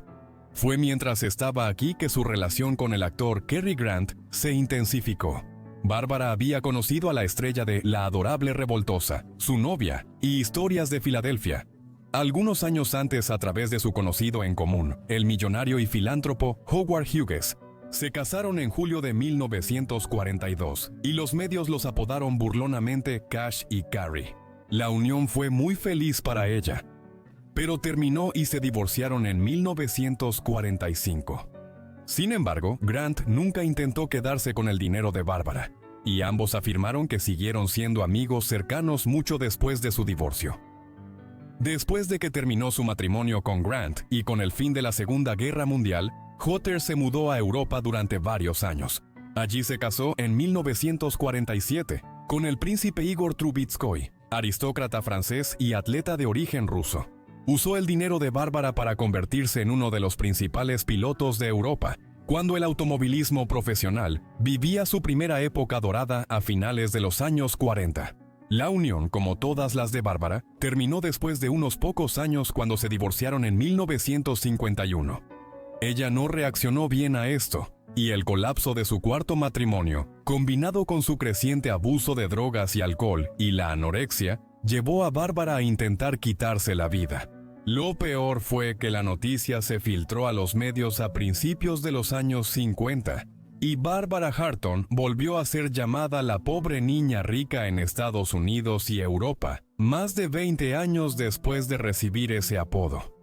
Fue mientras estaba aquí que su relación con el actor Cary Grant se intensificó. Bárbara había conocido a la estrella de La Adorable Revoltosa, su novia, y Historias de Filadelfia, algunos años antes a través de su conocido en común, el millonario y filántropo Howard Hughes. Se casaron en julio de 1942 y los medios los apodaron burlonamente Cash y Carrie. La unión fue muy feliz para ella, pero terminó y se divorciaron en 1945. Sin embargo, Grant nunca intentó quedarse con el dinero de Bárbara, y ambos afirmaron que siguieron siendo amigos cercanos mucho después de su divorcio. Después de que terminó su matrimonio con Grant y con el fin de la Segunda Guerra Mundial, Hutter se mudó a Europa durante varios años. Allí se casó en 1947 con el príncipe Igor Trubetskoy, aristócrata francés y atleta de origen ruso. Usó el dinero de Bárbara para convertirse en uno de los principales pilotos de Europa, cuando el automovilismo profesional vivía su primera época dorada a finales de los años 40. La unión, como todas las de Bárbara, terminó después de unos pocos años cuando se divorciaron en 1951. Ella no reaccionó bien a esto, y el colapso de su cuarto matrimonio, combinado con su creciente abuso de drogas y alcohol y la anorexia, llevó a Bárbara a intentar quitarse la vida. Lo peor fue que la noticia se filtró a los medios a principios de los años 50, y Bárbara Harton volvió a ser llamada la pobre niña rica en Estados Unidos y Europa, más de 20 años después de recibir ese apodo.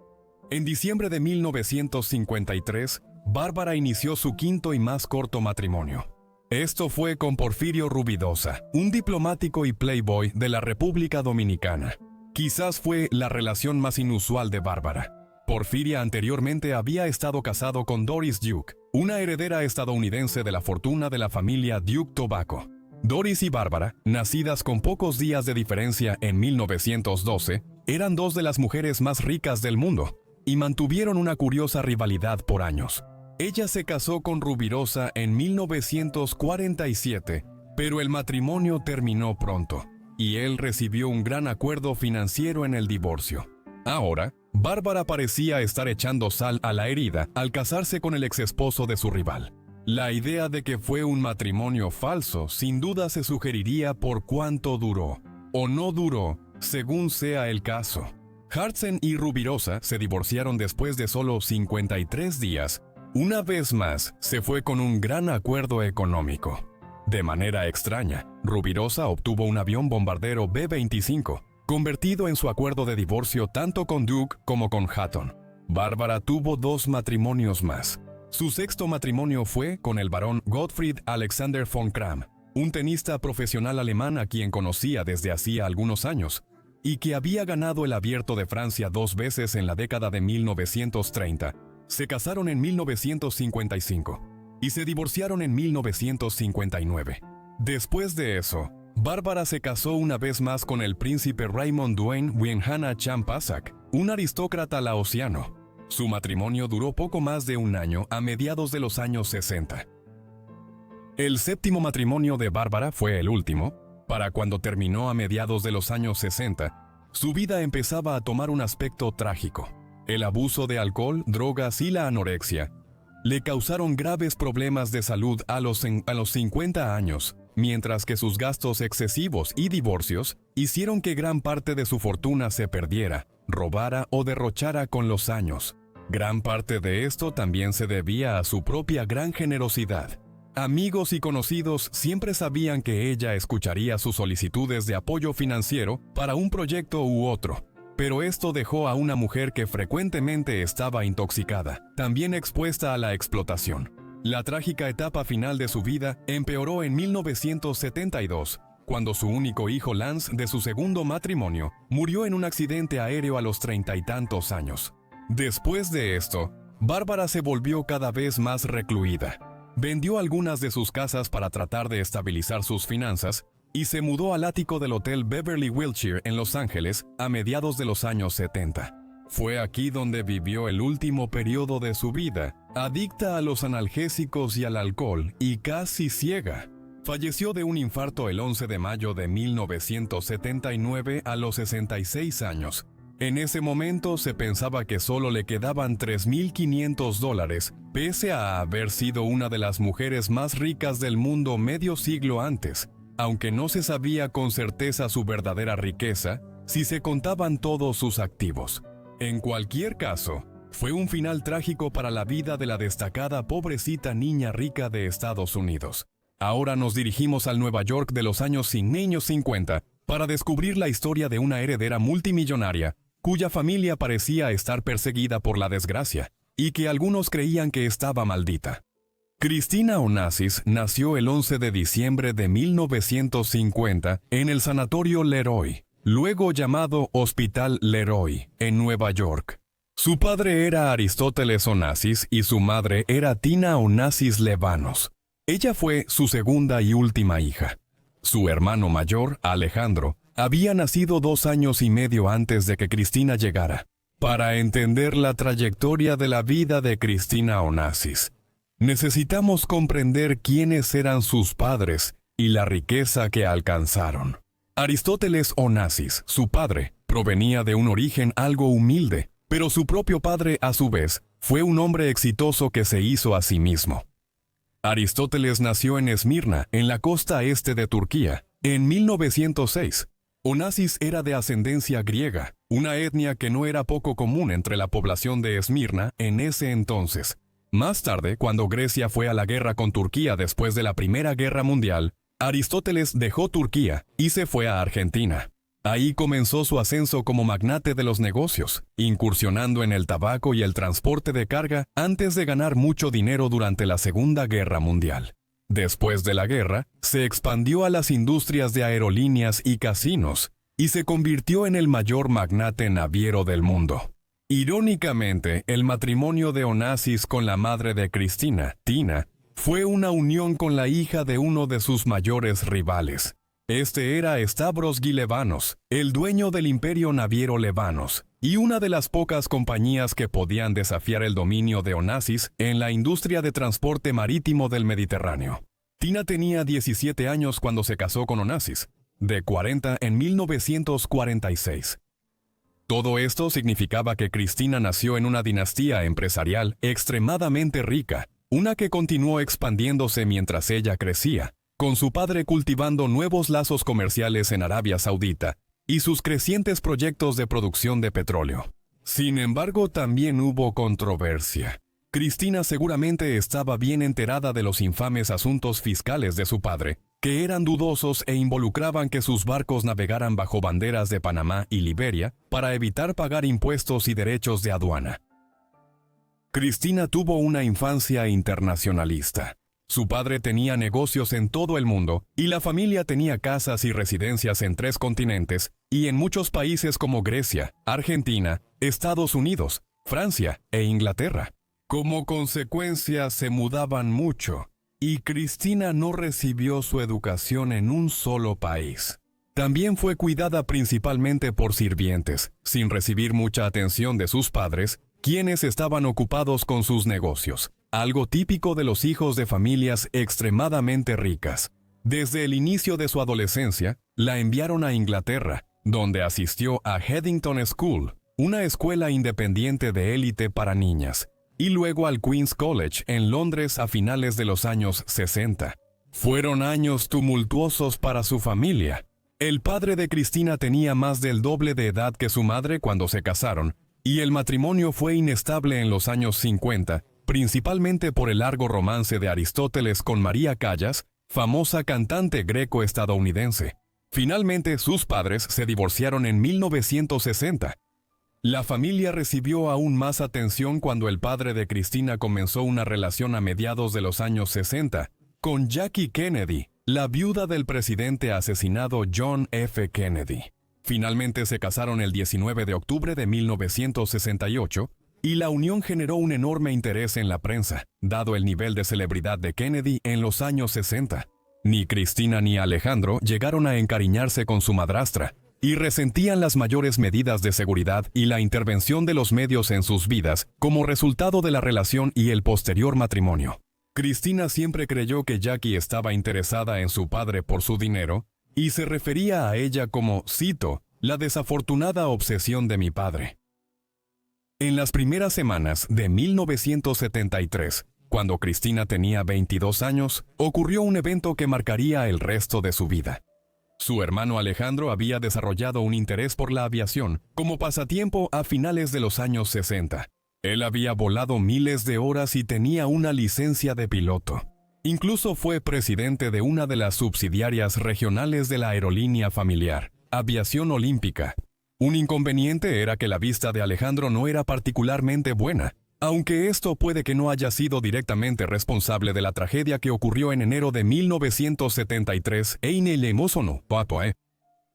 En diciembre de 1953, Bárbara inició su quinto y más corto matrimonio. Esto fue con Porfirio Rubidosa, un diplomático y playboy de la República Dominicana. Quizás fue la relación más inusual de Bárbara. Porfiria anteriormente había estado casado con Doris Duke, una heredera estadounidense de la fortuna de la familia Duke Tobacco. Doris y Bárbara, nacidas con pocos días de diferencia en 1912, eran dos de las mujeres más ricas del mundo, y mantuvieron una curiosa rivalidad por años. Ella se casó con Rubirosa en 1947, pero el matrimonio terminó pronto, y él recibió un gran acuerdo financiero en el divorcio. Ahora, Bárbara parecía estar echando sal a la herida al casarse con el exesposo de su rival. La idea de que fue un matrimonio falso sin duda se sugeriría por cuánto duró, o no duró, según sea el caso. Hartsen y Rubirosa se divorciaron después de solo 53 días. Una vez más, se fue con un gran acuerdo económico. De manera extraña, Rubirosa obtuvo un avión bombardero B-25, convertido en su acuerdo de divorcio tanto con Duke como con Hatton. Bárbara tuvo 2 matrimonios más. Su sexto matrimonio fue con el barón Gottfried Alexander von Kram, un tenista profesional alemán a quien conocía desde hacía algunos años, y que había ganado el Abierto de Francia 2 veces en la década de 1930. Se casaron en 1955 y se divorciaron en 1959. Después de eso, Bárbara se casó una vez más con el príncipe Raymond Duane Wienhana Champasak, un aristócrata laosiano. Su matrimonio duró poco más de un año a mediados de los años 60. El séptimo matrimonio de Bárbara fue el último. Para cuando terminó a mediados de los años 60, su vida empezaba a tomar un aspecto trágico. El abuso de alcohol, drogas y la anorexia le causaron graves problemas de salud a los 50 años, mientras que sus gastos excesivos y divorcios hicieron que gran parte de su fortuna se perdiera, robara o derrochara con los años. Gran parte de esto también se debía a su propia gran generosidad. Amigos y conocidos siempre sabían que ella escucharía sus solicitudes de apoyo financiero para un proyecto u otro, pero esto dejó a una mujer que frecuentemente estaba intoxicada, también expuesta a la explotación. La trágica etapa final de su vida empeoró en 1972, cuando su único hijo Lance, de su segundo matrimonio, murió en un accidente aéreo a los 30 y tantos años. Después de esto, Bárbara se volvió cada vez más recluida. Vendió algunas de sus casas para tratar de estabilizar sus finanzas y se mudó al ático del Hotel Beverly Wilshire en Los Ángeles a mediados de los años 70. Fue aquí donde vivió el último periodo de su vida, adicta a los analgésicos y al alcohol y casi ciega. Falleció de un infarto el 11 de mayo de 1979 a los 66 años. En ese momento se pensaba que solo le quedaban $3.500, pese a haber sido una de las mujeres más ricas del mundo medio siglo antes, aunque no se sabía con certeza su verdadera riqueza si se contaban todos sus activos. En cualquier caso, fue un final trágico para la vida de la destacada pobrecita niña rica de Estados Unidos. Ahora nos dirigimos al Nueva York de los años 50 para descubrir la historia de una heredera multimillonaria cuya familia parecía estar perseguida por la desgracia y que algunos creían que estaba maldita. Christina Onassis nació el 11 de diciembre de 1950 en el Sanatorio Leroy, luego llamado Hospital Leroy, en Nueva York. Su padre era Aristóteles Onassis y su madre era Tina Onassis Levanos. Ella fue su segunda y última hija. Su hermano mayor, Alejandro, había nacido 2 años y medio antes de que Christina llegara. Para entender la trayectoria de la vida de Christina Onassis, necesitamos comprender quiénes eran sus padres y la riqueza que alcanzaron. Aristóteles Onassis, su padre, provenía de un origen algo humilde, pero su propio padre, a su vez, fue un hombre exitoso que se hizo a sí mismo. Aristóteles nació en Esmirna, en la costa este de Turquía, en 1906. Onassis era de ascendencia griega, una etnia que no era poco común entre la población de Esmirna en ese entonces. Más tarde, cuando Grecia fue a la guerra con Turquía después de la Primera Guerra Mundial, Aristóteles dejó Turquía y se fue a Argentina. Ahí comenzó su ascenso como magnate de los negocios, incursionando en el tabaco y el transporte de carga antes de ganar mucho dinero durante la Segunda Guerra Mundial. Después de la guerra, se expandió a las industrias de aerolíneas y casinos, y se convirtió en el mayor magnate naviero del mundo. Irónicamente, el matrimonio de Onassis con la madre de Christina, Tina, fue una unión con la hija de uno de sus mayores rivales. Este era Stavros Levanos, el dueño del imperio naviero Levanos, y una de las pocas compañías que podían desafiar el dominio de Onassis en la industria de transporte marítimo del Mediterráneo. Tina tenía 17 años cuando se casó con Onassis, de 40 en 1946. Todo esto significaba que Christina nació en una dinastía empresarial extremadamente rica, una que continuó expandiéndose mientras ella crecía, con su padre cultivando nuevos lazos comerciales en Arabia Saudita y sus crecientes proyectos de producción de petróleo. Sin embargo, también hubo controversia. Christina seguramente estaba bien enterada de los infames asuntos fiscales de su padre, que eran dudosos e involucraban que sus barcos navegaran bajo banderas de Panamá y Liberia para evitar pagar impuestos y derechos de aduana. Christina tuvo una infancia internacionalista. Su padre tenía negocios en todo el mundo y la familia tenía casas y residencias en 3 continentes y en muchos países como Grecia, Argentina, Estados Unidos, Francia e Inglaterra. Como consecuencia, se mudaban mucho y Christina no recibió su educación en un solo país. También fue cuidada principalmente por sirvientes, sin recibir mucha atención de sus padres, quienes estaban ocupados con sus negocios, algo típico de los hijos de familias extremadamente ricas. Desde el inicio de su adolescencia, la enviaron a Inglaterra, donde asistió a Headington School, una escuela independiente de élite para niñas. y luego al Queen's College en Londres a finales de los años 60. Fueron años tumultuosos para su familia. El padre de Cristina tenía más del doble de edad que su madre cuando se casaron, y el matrimonio fue inestable en los años 50, principalmente por el largo romance de Aristóteles con María Callas, famosa cantante greco-estadounidense. Finalmente, sus padres se divorciaron en 1960. La familia recibió aún más atención cuando el padre de Cristina comenzó una relación a mediados de los años 60 con Jackie Kennedy, la viuda del presidente asesinado John F. Kennedy. Finalmente se casaron el 19 de octubre de 1968 y la unión generó un enorme interés en la prensa, dado el nivel de celebridad de Kennedy en los años 60. Ni Cristina ni Alejandro llegaron a encariñarse con su madrastra, y resentían las mayores medidas de seguridad y la intervención de los medios en sus vidas como resultado de la relación y el posterior matrimonio. Cristina siempre creyó que Jackie estaba interesada en su padre por su dinero, y se refería a ella como, cito, la desafortunada obsesión de mi padre. En las primeras semanas de 1973, cuando Cristina tenía 22 años, ocurrió un evento que marcaría el resto de su vida. Su hermano Alejandro había desarrollado un interés por la aviación como pasatiempo a finales de los años 60. Él había volado miles de horas y tenía una licencia de piloto. Incluso fue presidente de una de las subsidiarias regionales de la aerolínea familiar, Aviación Olímpica. Un inconveniente era que la vista de Alejandro no era particularmente buena, aunque esto puede que no haya sido directamente responsable de la tragedia que ocurrió en enero de 1973 en el Emosono, Papua.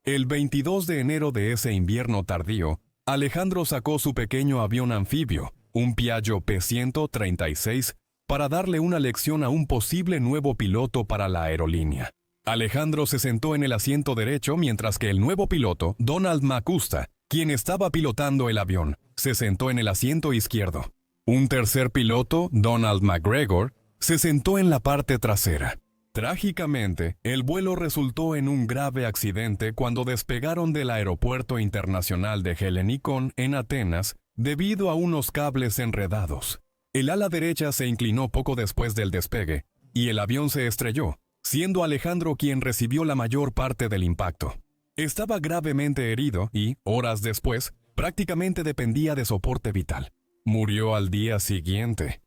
El 22 de enero de ese invierno tardío, Alejandro sacó su pequeño avión anfibio, un Piaggio P-136, para darle una lección a un posible nuevo piloto para la aerolínea. Alejandro se sentó en el asiento derecho mientras que el nuevo piloto, Donald Macusta, quien estaba pilotando el avión, se sentó en el asiento izquierdo. Un tercer piloto, Donald McGregor, se sentó en la parte trasera. Trágicamente, el vuelo resultó en un grave accidente cuando despegaron del Aeropuerto Internacional de Helenikon en Atenas debido a unos cables enredados. El ala derecha se inclinó poco después del despegue y el avión se estrelló, siendo Alejandro quien recibió la mayor parte del impacto. Estaba gravemente herido y, horas después, prácticamente dependía de soporte vital. Murió al día siguiente,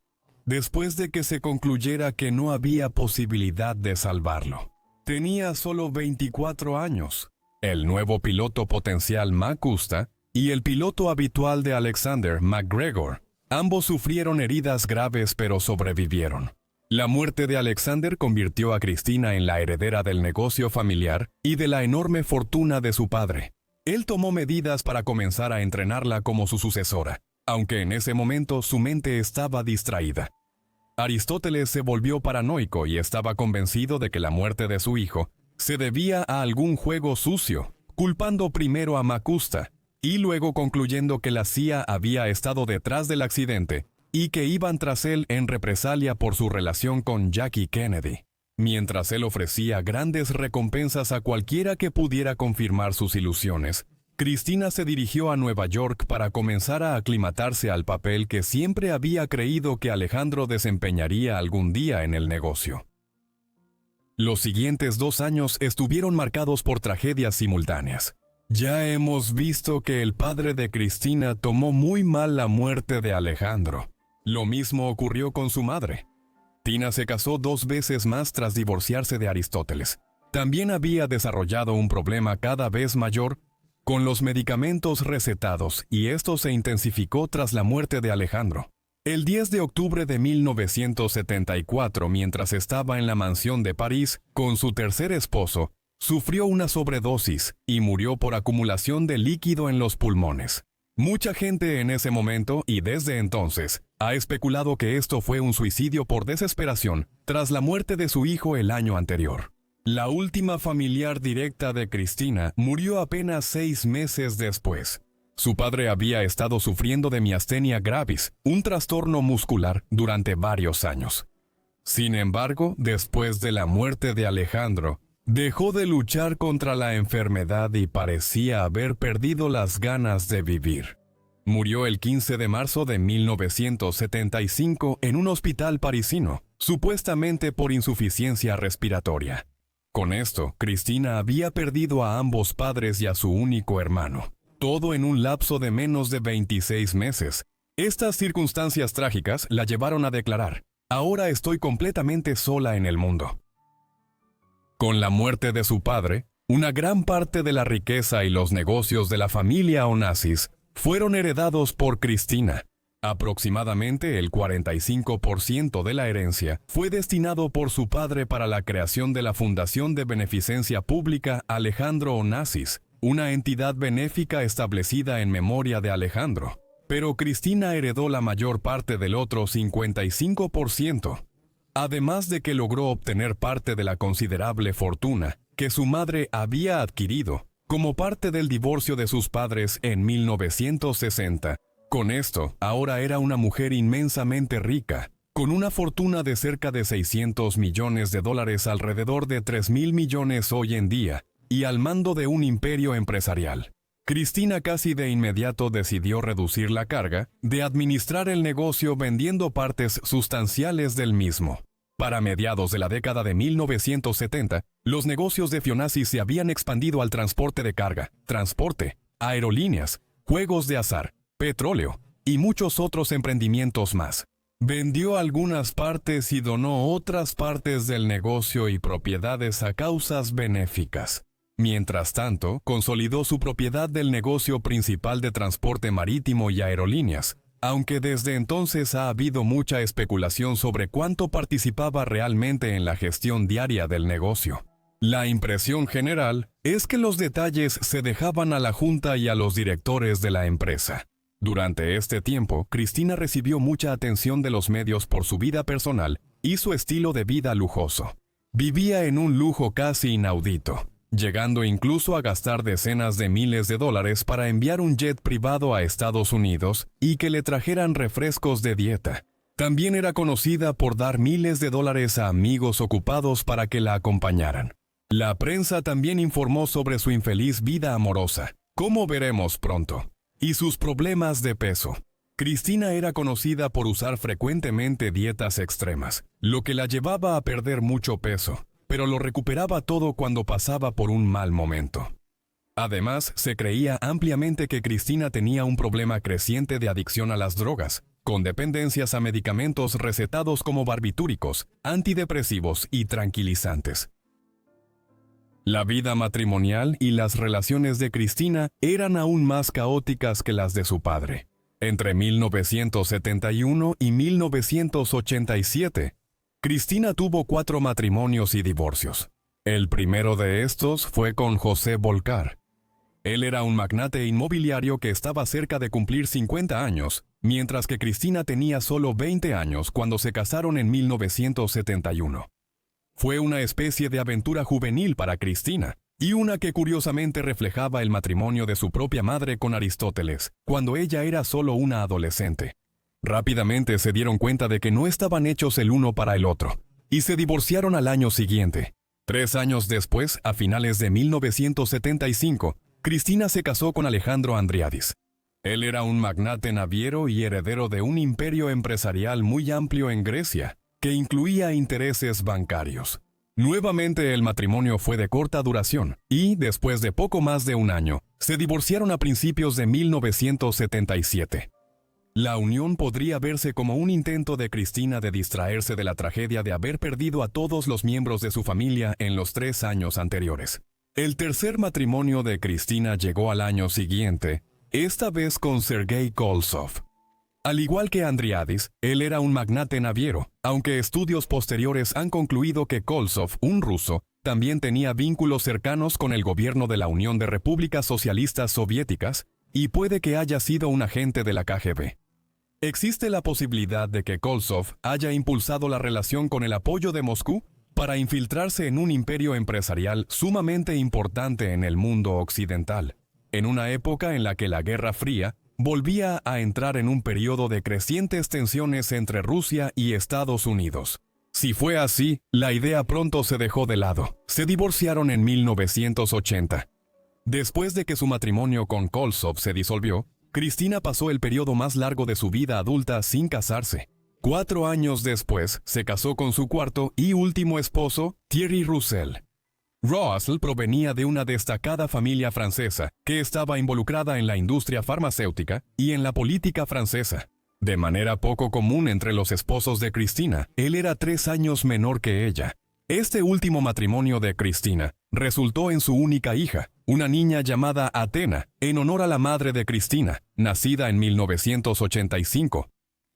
después de que se concluyera que no había posibilidad de salvarlo. Tenía solo 24 años. El nuevo piloto potencial Macusta y el piloto habitual de Alexander, McGregor, ambos sufrieron heridas graves pero sobrevivieron. La muerte de Alexander convirtió a Cristina en la heredera del negocio familiar y de la enorme fortuna de su padre. Él tomó medidas para comenzar a entrenarla como su sucesora, aunque en ese momento su mente estaba distraída. Aristóteles se volvió paranoico y estaba convencido de que la muerte de su hijo se debía a algún juego sucio, culpando primero a Macusta y luego concluyendo que la CIA había estado detrás del accidente y que iban tras él en represalia por su relación con Jackie Kennedy. Mientras él ofrecía grandes recompensas a cualquiera que pudiera confirmar sus ilusiones, Cristina se dirigió a Nueva York para comenzar a aclimatarse al papel que siempre había creído que Alejandro desempeñaría algún día en el negocio. Los siguientes 2 años estuvieron marcados por tragedias simultáneas. Ya hemos visto que el padre de Cristina tomó muy mal la muerte de Alejandro. Lo mismo ocurrió con su madre. Tina se casó 2 veces más tras divorciarse de Aristóteles. También había desarrollado un problema cada vez mayor con los medicamentos recetados, y esto se intensificó tras la muerte de Alejandro. El 10 de octubre de 1974, mientras estaba en la mansión de París con su tercer esposo, sufrió una sobredosis y murió por acumulación de líquido en los pulmones. Mucha gente en ese momento y desde entonces ha especulado que esto fue un suicidio por desesperación tras la muerte de su hijo el año anterior. La última familiar directa de Cristina murió apenas 6 meses después. Su padre había estado sufriendo de miastenia gravis, un trastorno muscular, durante varios años. Sin embargo, después de la muerte de Alejandro, dejó de luchar contra la enfermedad y parecía haber perdido las ganas de vivir. Murió el 15 de marzo de 1975 en un hospital parisino, supuestamente por insuficiencia respiratoria. Con esto, Cristina había perdido a ambos padres y a su único hermano, todo en un lapso de menos de 26 meses. Estas circunstancias trágicas la llevaron a declarar: "Ahora estoy completamente sola en el mundo". Con la muerte de su padre, una gran parte de la riqueza y los negocios de la familia Onassis fueron heredados por Cristina. Aproximadamente el 45% de la herencia fue destinado por su padre para la creación de la Fundación de Beneficencia Pública Alejandro Onassis, una entidad benéfica establecida en memoria de Alejandro. Pero Cristina heredó la mayor parte del otro 55%, además de que logró obtener parte de la considerable fortuna que su madre había adquirido como parte del divorcio de sus padres en 1960. Con esto, ahora era una mujer inmensamente rica, con una fortuna de cerca de $600 millones, alrededor de 3.000 millones hoy en día, y al mando de un imperio empresarial. Cristina casi de inmediato decidió reducir la carga de administrar el negocio vendiendo partes sustanciales del mismo. Para mediados de la década de 1970, los negocios de Onassis se habían expandido al transporte de carga, transporte, aerolíneas, juegos de azar, petróleo y muchos otros emprendimientos más. Vendió algunas partes y donó otras partes del negocio y propiedades a causas benéficas. Mientras tanto, consolidó su propiedad del negocio principal de transporte marítimo y aerolíneas, aunque desde entonces ha habido mucha especulación sobre cuánto participaba realmente en la gestión diaria del negocio. La impresión general es que los detalles se dejaban a la junta y a los directores de la empresa. Durante este tiempo, Cristina recibió mucha atención de los medios por su vida personal y su estilo de vida lujoso. Vivía en un lujo casi inaudito, llegando incluso a gastar decenas de miles de dólares para enviar un jet privado a Estados Unidos y que le trajeran refrescos de dieta. También era conocida por dar miles de dólares a amigos ocupados para que la acompañaran. La prensa también informó sobre su infeliz vida amorosa, como veremos pronto, y sus problemas de peso. Cristina era conocida por usar frecuentemente dietas extremas, lo que la llevaba a perder mucho peso, pero lo recuperaba todo cuando pasaba por un mal momento. Además, se creía ampliamente que Cristina tenía un problema creciente de adicción a las drogas, con dependencias a medicamentos recetados como barbitúricos, antidepresivos y tranquilizantes. La vida matrimonial y las relaciones de Cristina eran aún más caóticas que las de su padre. Entre 1971 y 1987, Cristina tuvo 4 matrimonios y divorcios. El primero de estos fue con José Volcar. Él era un magnate inmobiliario que estaba cerca de cumplir 50 años, mientras que Cristina tenía solo 20 años cuando se casaron en 1971. Fue una especie de aventura juvenil para Cristina, y una que curiosamente reflejaba el matrimonio de su propia madre con Aristóteles, cuando ella era solo una adolescente. Rápidamente se dieron cuenta de que no estaban hechos el uno para el otro, y se divorciaron al año siguiente. 3 años después, a finales de 1975, Cristina se casó con Alejandro Andriadis. Él era un magnate naviero y heredero de un imperio empresarial muy amplio en Grecia, que incluía intereses bancarios. Nuevamente el matrimonio fue de corta duración, y, después de poco más de un año, se divorciaron a principios de 1977. La unión podría verse como un intento de Cristina de distraerse de la tragedia de haber perdido a todos los miembros de su familia en los 3 años anteriores. El tercer matrimonio de Cristina llegó al año siguiente, esta vez con Sergei Kolzov. Al igual que Andriadis, él era un magnate naviero, aunque estudios posteriores han concluido que Kolzov, un ruso, también tenía vínculos cercanos con el gobierno de la Unión de Repúblicas Socialistas Soviéticas y puede que haya sido un agente de la KGB. Existe la posibilidad de que Kolzov haya impulsado la relación con el apoyo de Moscú para infiltrarse en un imperio empresarial sumamente importante en el mundo occidental, en una época en la que la Guerra Fría volvía a entrar en un periodo de crecientes tensiones entre Rusia y Estados Unidos. Si fue así, la idea pronto se dejó de lado. Se divorciaron en 1980. Después de que su matrimonio con Kolzov se disolvió, Cristina pasó el periodo más largo de su vida adulta sin casarse. 4 años después, se casó con su cuarto y último esposo, Thierry Roussel. Roussel provenía de una destacada familia francesa que estaba involucrada en la industria farmacéutica y en la política francesa. De manera poco común entre los esposos de Cristina, él era 3 años menor que ella. Este último matrimonio de Cristina resultó en su única hija, una niña llamada Athena, en honor a la madre de Cristina, nacida en 1985.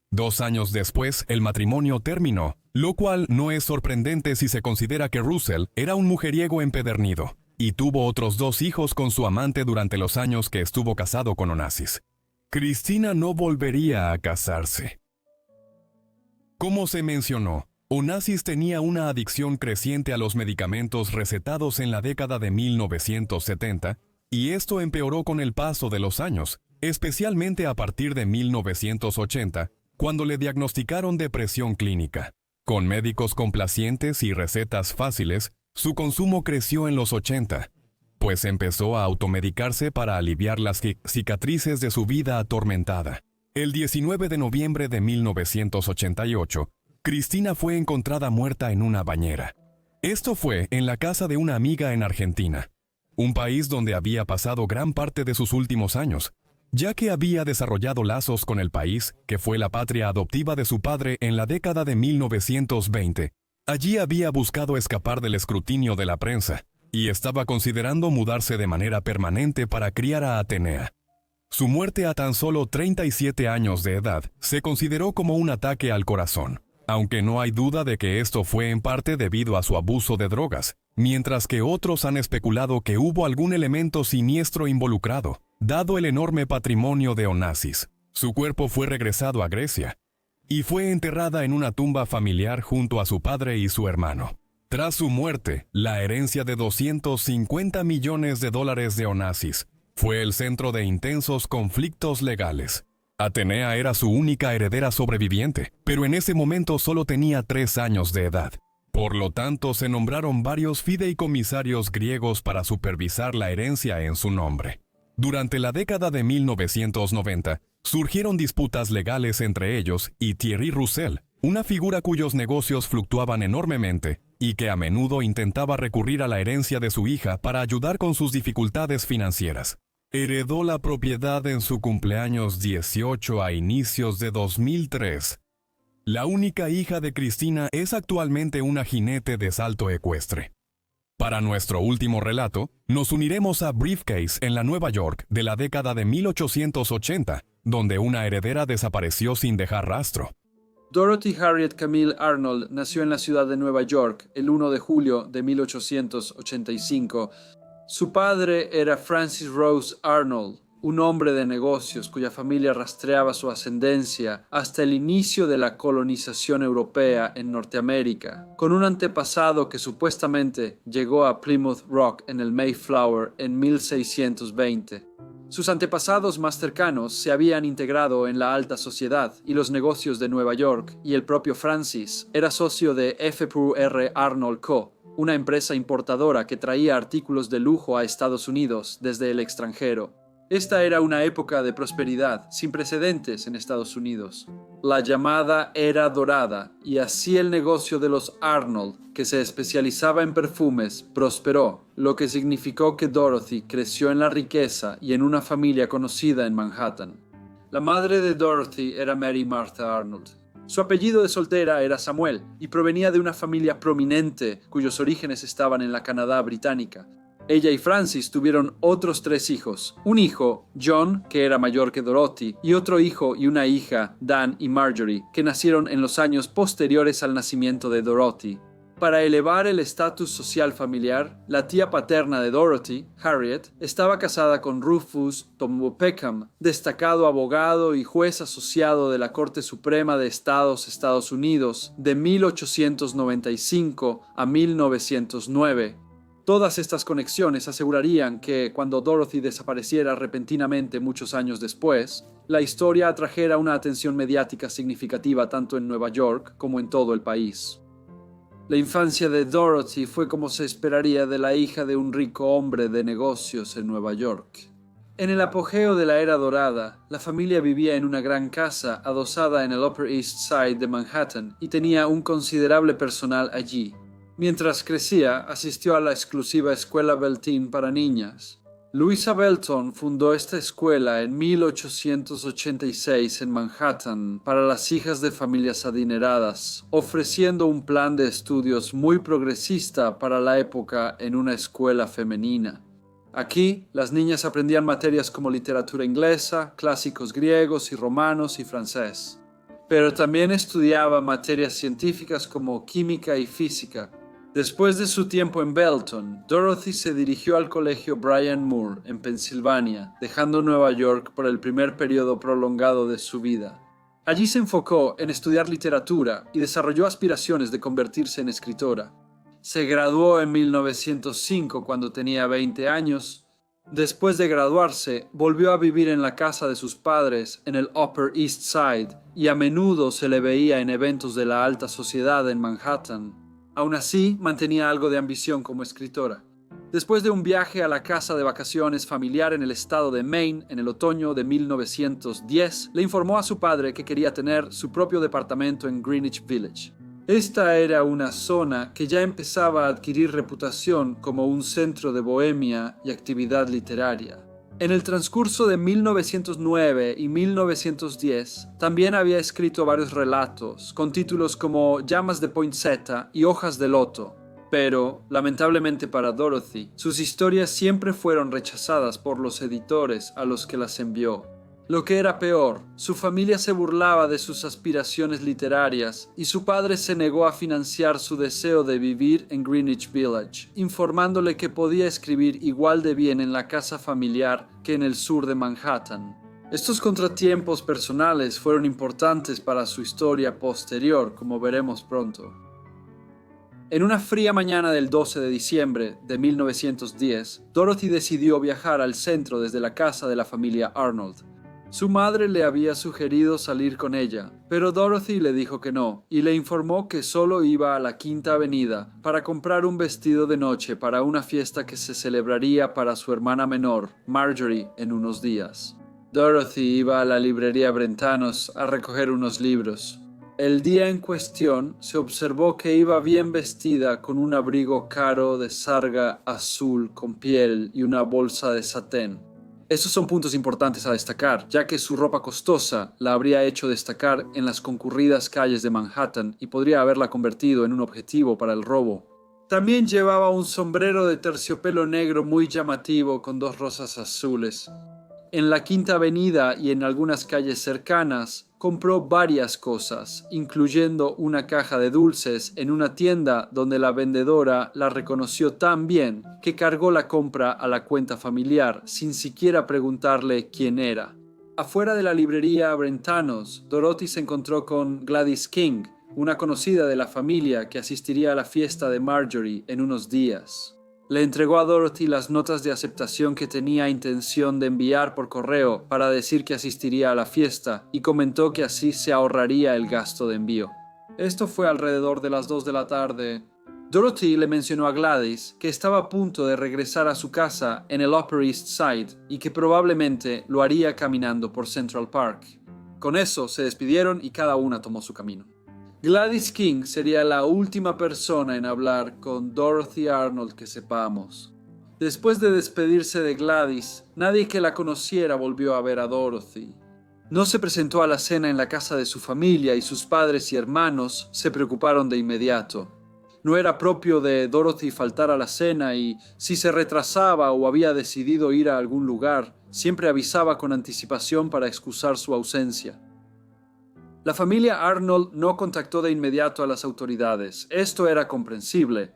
2 años después, el matrimonio terminó, lo cual no es sorprendente si se considera que Roussel era un mujeriego empedernido, y tuvo otros 2 hijos con su amante durante los años que estuvo casado con Onassis. Cristina no volvería a casarse. Como se mencionó, Onassis tenía una adicción creciente a los medicamentos recetados en la década de 1970, y esto empeoró con el paso de los años, especialmente a partir de 1980, cuando le diagnosticaron depresión clínica. Con médicos complacientes y recetas fáciles, su consumo creció en los 80, pues empezó a automedicarse para aliviar las cicatrices de su vida atormentada. El 19 de noviembre de 1988, Cristina fue encontrada muerta en una bañera. Esto fue en la casa de una amiga en Argentina, un país donde había pasado gran parte de sus últimos años, ya que había desarrollado lazos con el país, que fue la patria adoptiva de su padre en la década de 1920. Allí había buscado escapar del escrutinio de la prensa, y estaba considerando mudarse de manera permanente para criar a Atenea. Su muerte a tan solo 37 años de edad se consideró como un ataque al corazón, aunque no hay duda de que esto fue en parte debido a su abuso de drogas, mientras que otros han especulado que hubo algún elemento siniestro involucrado, dado el enorme patrimonio de Onassis. Su cuerpo fue regresado a Grecia, y fue enterrada en una tumba familiar junto a su padre y su hermano. Tras su muerte, la herencia de $250 millones de Onassis fue el centro de intensos conflictos legales. Atenea era su única heredera sobreviviente, pero en ese momento solo tenía 3 años de edad. Por lo tanto, se nombraron varios fideicomisarios griegos para supervisar la herencia en su nombre. Durante la década de 1990, surgieron disputas legales entre ellos y Thierry Roussel, una figura cuyos negocios fluctuaban enormemente y que a menudo intentaba recurrir a la herencia de su hija para ayudar con sus dificultades financieras. Heredó la propiedad en su cumpleaños 18 a inicios de 2003. La única hija de Cristina es actualmente una jinete de salto ecuestre. Para nuestro último relato, nos uniremos a Briefcase en la Nueva York de la década de 1880, donde una heredera desapareció sin dejar rastro. Dorothy Harriet Camille Arnold nació en la ciudad de Nueva York el 1 de julio de 1885. Su padre era Francis Rose Arnold, un hombre de negocios cuya familia rastreaba su ascendencia hasta el inicio de la colonización europea en Norteamérica, con un antepasado que supuestamente llegó a Plymouth Rock en el Mayflower en 1620. Sus antepasados más cercanos se habían integrado en la alta sociedad y los negocios de Nueva York, y el propio Francis era socio de F.R. Arnold Co., una empresa importadora que traía artículos de lujo a Estados Unidos desde el extranjero. Esta era una época de prosperidad sin precedentes en Estados Unidos, la llamada Era Dorada, y así el negocio de los Arnold, que se especializaba en perfumes, prosperó, lo que significó que Dorothy creció en la riqueza y en una familia conocida en Manhattan. La madre de Dorothy era Mary Martha Arnold. Su apellido de soltera era Samuel y provenía de una familia prominente cuyos orígenes estaban en la Canadá británica. Ella y Francis tuvieron otros 3 hijos, un hijo, John, que era mayor que Dorothy, y otro hijo y una hija, Dan y Marjorie, que nacieron en los años posteriores al nacimiento de Dorothy. Para elevar el estatus social familiar, la tía paterna de Dorothy, Harriet, estaba casada con Rufus Tom Peckham, destacado abogado y juez asociado de la Corte Suprema de Estados Unidos de 1895 a 1909. Todas estas conexiones asegurarían que, cuando Dorothy desapareciera repentinamente muchos años después, la historia atrajera una atención mediática significativa tanto en Nueva York como en todo el país. La infancia de Dorothy fue como se esperaría de la hija de un rico hombre de negocios en Nueva York. En el apogeo de la era dorada, la familia vivía en una gran casa adosada en el Upper East Side de Manhattan y tenía un considerable personal allí. Mientras crecía, asistió a la exclusiva Escuela Belton para niñas. Louisa Belton fundó esta escuela en 1886 en Manhattan para las hijas de familias adineradas, ofreciendo un plan de estudios muy progresista para la época en una escuela femenina. Aquí, las niñas aprendían materias como literatura inglesa, clásicos griegos y romanos y francés. Pero también estudiaba materias científicas como química y física. Después de su tiempo en Belton, Dorothy se dirigió al colegio Bryan Moore en Pensilvania, dejando Nueva York por el primer periodo prolongado de su vida. Allí se enfocó en estudiar literatura y desarrolló aspiraciones de convertirse en escritora. Se graduó en 1905 cuando tenía 20 años. Después de graduarse, volvió a vivir en la casa de sus padres en el Upper East Side y a menudo se le veía en eventos de la alta sociedad en Manhattan. Aún así, mantenía algo de ambición como escritora. Después de un viaje a la casa de vacaciones familiar en el estado de Maine en el otoño de 1910, le informó a su padre que quería tener su propio departamento en Greenwich Village. Esta era una zona que ya empezaba a adquirir reputación como un centro de bohemia y actividad literaria. En el transcurso de 1909 y 1910, también había escrito varios relatos, con títulos como Llamas de Poinsettia y Hojas de Loto. Pero, lamentablemente para Dorothy, sus historias siempre fueron rechazadas por los editores a los que las envió. Lo que era peor, su familia se burlaba de sus aspiraciones literarias y su padre se negó a financiar su deseo de vivir en Greenwich Village, informándole que podía escribir igual de bien en la casa familiar que en el sur de Manhattan. Estos contratiempos personales fueron importantes para su historia posterior, como veremos pronto. En una fría mañana del 12 de diciembre de 1910, Dorothy decidió viajar al centro desde la casa de la familia Arnold. Su madre le había sugerido salir con ella, pero Dorothy le dijo que no, y le informó que solo iba a la Quinta Avenida para comprar un vestido de noche para una fiesta que se celebraría para su hermana menor, Marjorie, en unos días. Dorothy iba a la librería Brentanos a recoger unos libros. El día en cuestión se observó que iba bien vestida con un abrigo caro de sarga azul con piel y una bolsa de satén. Estos son puntos importantes a destacar, ya que su ropa costosa la habría hecho destacar en las concurridas calles de Manhattan y podría haberla convertido en un objetivo para el robo. También llevaba un sombrero de terciopelo negro muy llamativo con 2 rosas azules. En la Quinta Avenida y en algunas calles cercanas, compró varias cosas, incluyendo una caja de dulces en una tienda donde la vendedora la reconoció tan bien que cargó la compra a la cuenta familiar sin siquiera preguntarle quién era. Afuera de la librería Brentanos, Dorothy se encontró con Gladys King, una conocida de la familia que asistiría a la fiesta de Marjorie en unos días. Le entregó a Dorothy las notas de aceptación que tenía intención de enviar por correo para decir que asistiría a la fiesta y comentó que así se ahorraría el gasto de envío. Esto fue alrededor de las 2 de la tarde. Dorothy le mencionó a Gladys que estaba a punto de regresar a su casa en el Upper East Side y que probablemente lo haría caminando por Central Park. Con eso se despidieron y cada una tomó su camino. Gladys King sería la última persona en hablar con Dorothy Arnold que sepamos. Después de despedirse de Gladys, nadie que la conociera volvió a ver a Dorothy. No se presentó a la cena en la casa de su familia y sus padres y hermanos se preocuparon de inmediato. No era propio de Dorothy faltar a la cena y, si se retrasaba o había decidido ir a algún lugar, siempre avisaba con anticipación para excusar su ausencia. La familia Arnold no contactó de inmediato a las autoridades. Esto era comprensible.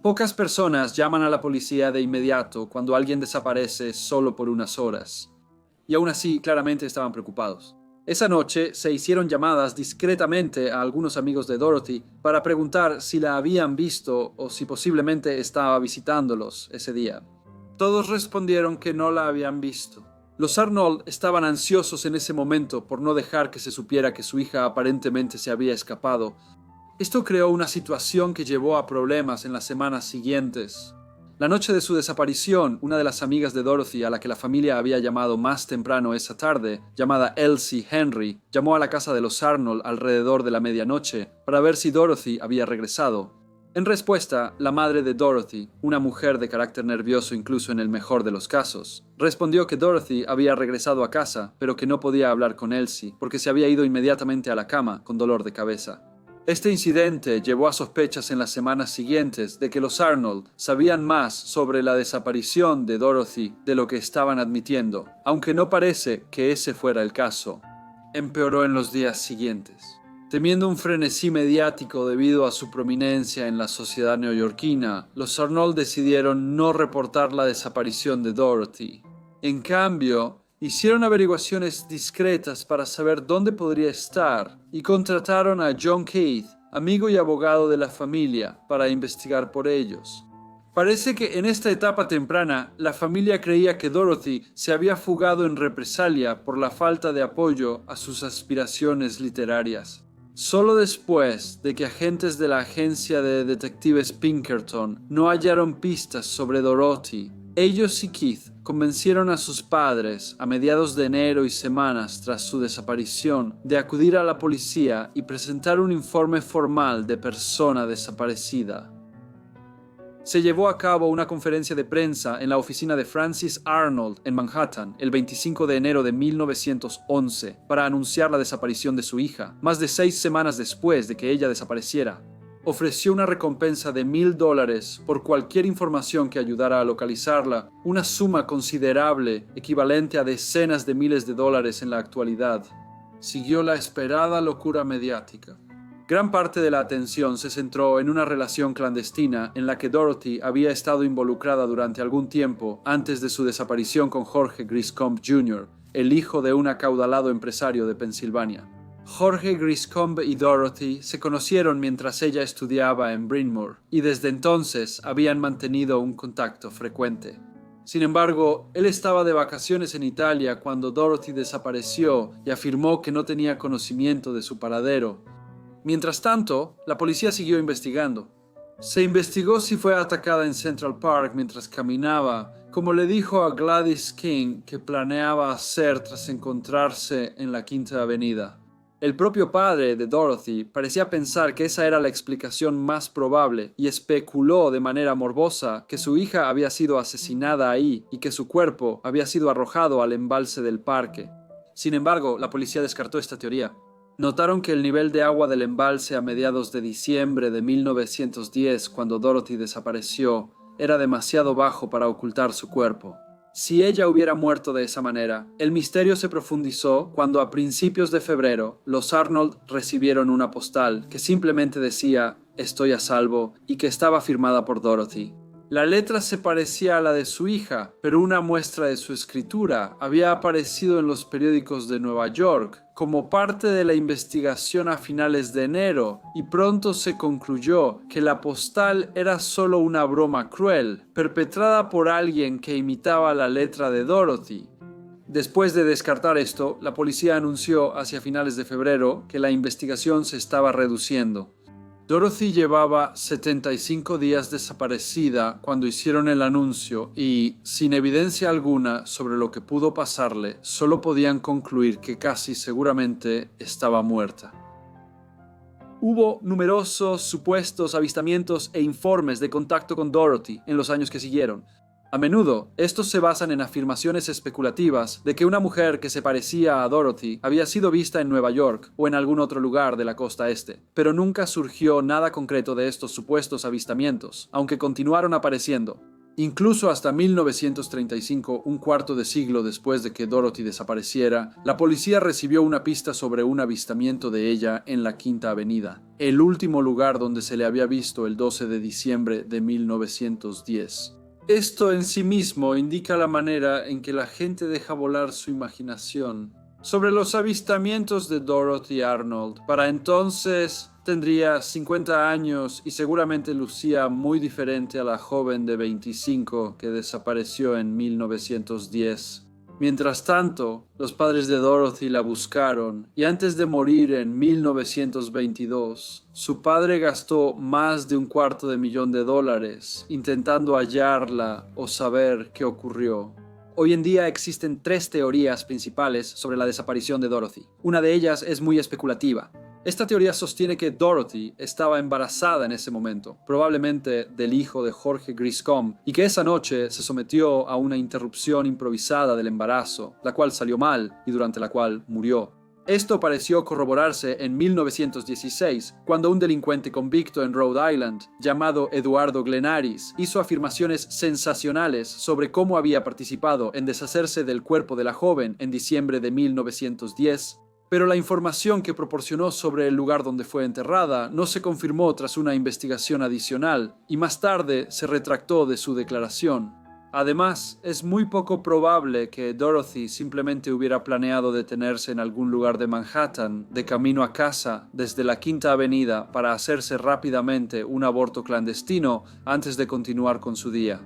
Pocas personas llaman a la policía de inmediato cuando alguien desaparece solo por unas horas. Y aún así, claramente estaban preocupados. Esa noche se hicieron llamadas discretamente a algunos amigos de Dorothy para preguntar si la habían visto o si posiblemente estaba visitándolos ese día. Todos respondieron que no la habían visto. Los Arnold estaban ansiosos en ese momento por no dejar que se supiera que su hija aparentemente se había escapado. Esto creó una situación que llevó a problemas en las semanas siguientes. La noche de su desaparición, una de las amigas de Dorothy a la que la familia había llamado más temprano esa tarde, llamada Elsie Henry, llamó a la casa de los Arnold alrededor de la medianoche para ver si Dorothy había regresado. En respuesta, la madre de Dorothy, una mujer de carácter nervioso incluso en el mejor de los casos, respondió que Dorothy había regresado a casa, pero que no podía hablar con Elsie porque se había ido inmediatamente a la cama con dolor de cabeza. Este incidente llevó a sospechas en las semanas siguientes de que los Arnold sabían más sobre la desaparición de Dorothy de lo que estaban admitiendo, aunque no parece que ese fuera el caso. Empeoró en los días siguientes. Temiendo un frenesí mediático debido a su prominencia en la sociedad neoyorquina, los Arnold decidieron no reportar la desaparición de Dorothy. En cambio, hicieron averiguaciones discretas para saber dónde podría estar y contrataron a John Keith, amigo y abogado de la familia, para investigar por ellos. Parece que en esta etapa temprana, la familia creía que Dorothy se había fugado en represalia por la falta de apoyo a sus aspiraciones literarias. Solo después de que agentes de la agencia de detectives Pinkerton no hallaron pistas sobre Dorothy, ellos y Keith convencieron a sus padres, a mediados de enero y semanas tras su desaparición, de acudir a la policía y presentar un informe formal de persona desaparecida. Se llevó a cabo una conferencia de prensa en la oficina de Frances Arnold en Manhattan el 25 de enero de 1911 para anunciar la desaparición de su hija, más de 6 semanas después de que ella desapareciera. Ofreció una recompensa de $1,000 por cualquier información que ayudara a localizarla, una suma considerable equivalente a decenas de miles de dólares en la actualidad. Siguió la esperada locura mediática. Gran parte de la atención se centró en una relación clandestina en la que Dorothy había estado involucrada durante algún tiempo antes de su desaparición con Jorge Griscomb Jr., el hijo de un acaudalado empresario de Pensilvania. Jorge Griscomb y Dorothy se conocieron mientras ella estudiaba en Bryn Mawr y desde entonces habían mantenido un contacto frecuente. Sin embargo, él estaba de vacaciones en Italia cuando Dorothy desapareció y afirmó que no tenía conocimiento de su paradero. Mientras tanto, la policía siguió investigando. Se investigó si fue atacada en Central Park mientras caminaba, como le dijo a Gladys King que planeaba hacer tras encontrarse en la Quinta Avenida. El propio padre de Dorothy parecía pensar que esa era la explicación más probable y especuló de manera morbosa que su hija había sido asesinada ahí y que su cuerpo había sido arrojado al embalse del parque. Sin embargo, la policía descartó esta teoría. Notaron que el nivel de agua del embalse a mediados de diciembre de 1910, cuando Dorothy desapareció, era demasiado bajo para ocultar su cuerpo. Si ella hubiera muerto de esa manera, el misterio se profundizó cuando a principios de febrero los Arnold recibieron una postal que simplemente decía «Estoy a salvo» y que estaba firmada por Dorothy. La letra se parecía a la de su hija, pero una muestra de su escritura había aparecido en los periódicos de Nueva York como parte de la investigación a finales de enero, y pronto se concluyó que la postal era solo una broma cruel, perpetrada por alguien que imitaba la letra de Dorothy. Después de descartar esto, la policía anunció hacia finales de febrero que la investigación se estaba reduciendo. Dorothy llevaba 75 días desaparecida cuando hicieron el anuncio y, sin evidencia alguna sobre lo que pudo pasarle, solo podían concluir que casi seguramente estaba muerta. Hubo numerosos supuestos avistamientos e informes de contacto con Dorothy en los años que siguieron. A menudo, estos se basan en afirmaciones especulativas de que una mujer que se parecía a Dorothy había sido vista en Nueva York o en algún otro lugar de la costa este, pero nunca surgió nada concreto de estos supuestos avistamientos, aunque continuaron apareciendo. Incluso hasta 1935, un cuarto de siglo después de que Dorothy desapareciera, la policía recibió una pista sobre un avistamiento de ella en la Quinta Avenida, el último lugar donde se le había visto el 12 de diciembre de 1910. Esto en sí mismo indica la manera en que la gente deja volar su imaginación. Sobre los avistamientos de Dorothy Arnold, para entonces tendría 50 años y seguramente lucía muy diferente a la joven de 25 que desapareció en 1910. Mientras tanto, los padres de Dorothy la buscaron y antes de morir en 1922, su padre gastó más de $250,000 intentando hallarla o saber qué ocurrió. Hoy en día existen 3 teorías principales sobre la desaparición de Dorothy. Una de ellas es muy especulativa. Esta teoría sostiene que Dorothy estaba embarazada en ese momento, probablemente del hijo de Jorge Griscom, y que esa noche se sometió a una interrupción improvisada del embarazo, la cual salió mal y durante la cual murió. Esto pareció corroborarse en 1916, cuando un delincuente convicto en Rhode Island, llamado Eduardo Glenaris, hizo afirmaciones sensacionales sobre cómo había participado en deshacerse del cuerpo de la joven en diciembre de 1910, pero la información que proporcionó sobre el lugar donde fue enterrada no se confirmó tras una investigación adicional y más tarde se retractó de su declaración. Además, es muy poco probable que Dorothy simplemente hubiera planeado detenerse en algún lugar de Manhattan de camino a casa desde la Quinta Avenida para hacerse rápidamente un aborto clandestino antes de continuar con su día.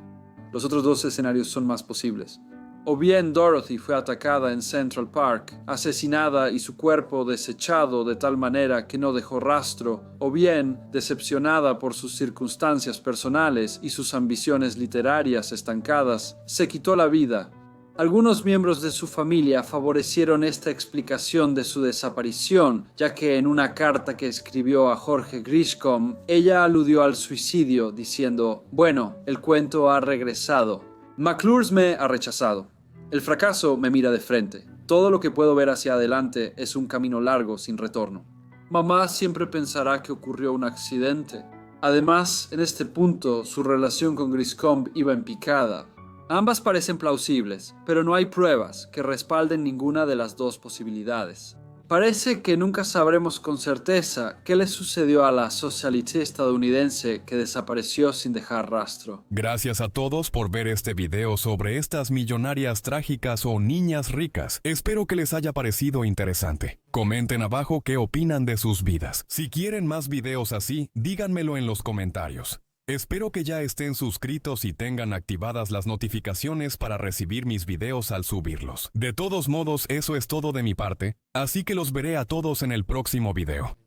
Los otros 2 escenarios son más posibles. O bien Dorothy fue atacada en Central Park, asesinada y su cuerpo desechado de tal manera que no dejó rastro, o bien, decepcionada por sus circunstancias personales y sus ambiciones literarias estancadas, se quitó la vida. Algunos miembros de su familia favorecieron esta explicación de su desaparición, ya que en una carta que escribió a Jorge Griscom, ella aludió al suicidio diciendo: «Bueno, el cuento ha regresado. McClure's me ha rechazado. El fracaso me mira de frente. Todo lo que puedo ver hacia adelante es un camino largo sin retorno. Mamá siempre pensará que ocurrió un accidente». Además, en este punto, su relación con Griscom iba en picada. Ambas parecen plausibles, pero no hay pruebas que respalden ninguna de las 2 posibilidades. Parece que nunca sabremos con certeza qué le sucedió a la socialité estadounidense que desapareció sin dejar rastro. Gracias a todos por ver este video sobre estas millonarias trágicas o niñas ricas. Espero que les haya parecido interesante. Comenten abajo qué opinan de sus vidas. Si quieren más videos así, díganmelo en los comentarios. Espero que ya estén suscritos y tengan activadas las notificaciones para recibir mis videos al subirlos. De todos modos, eso es todo de mi parte, así que los veré a todos en el próximo video.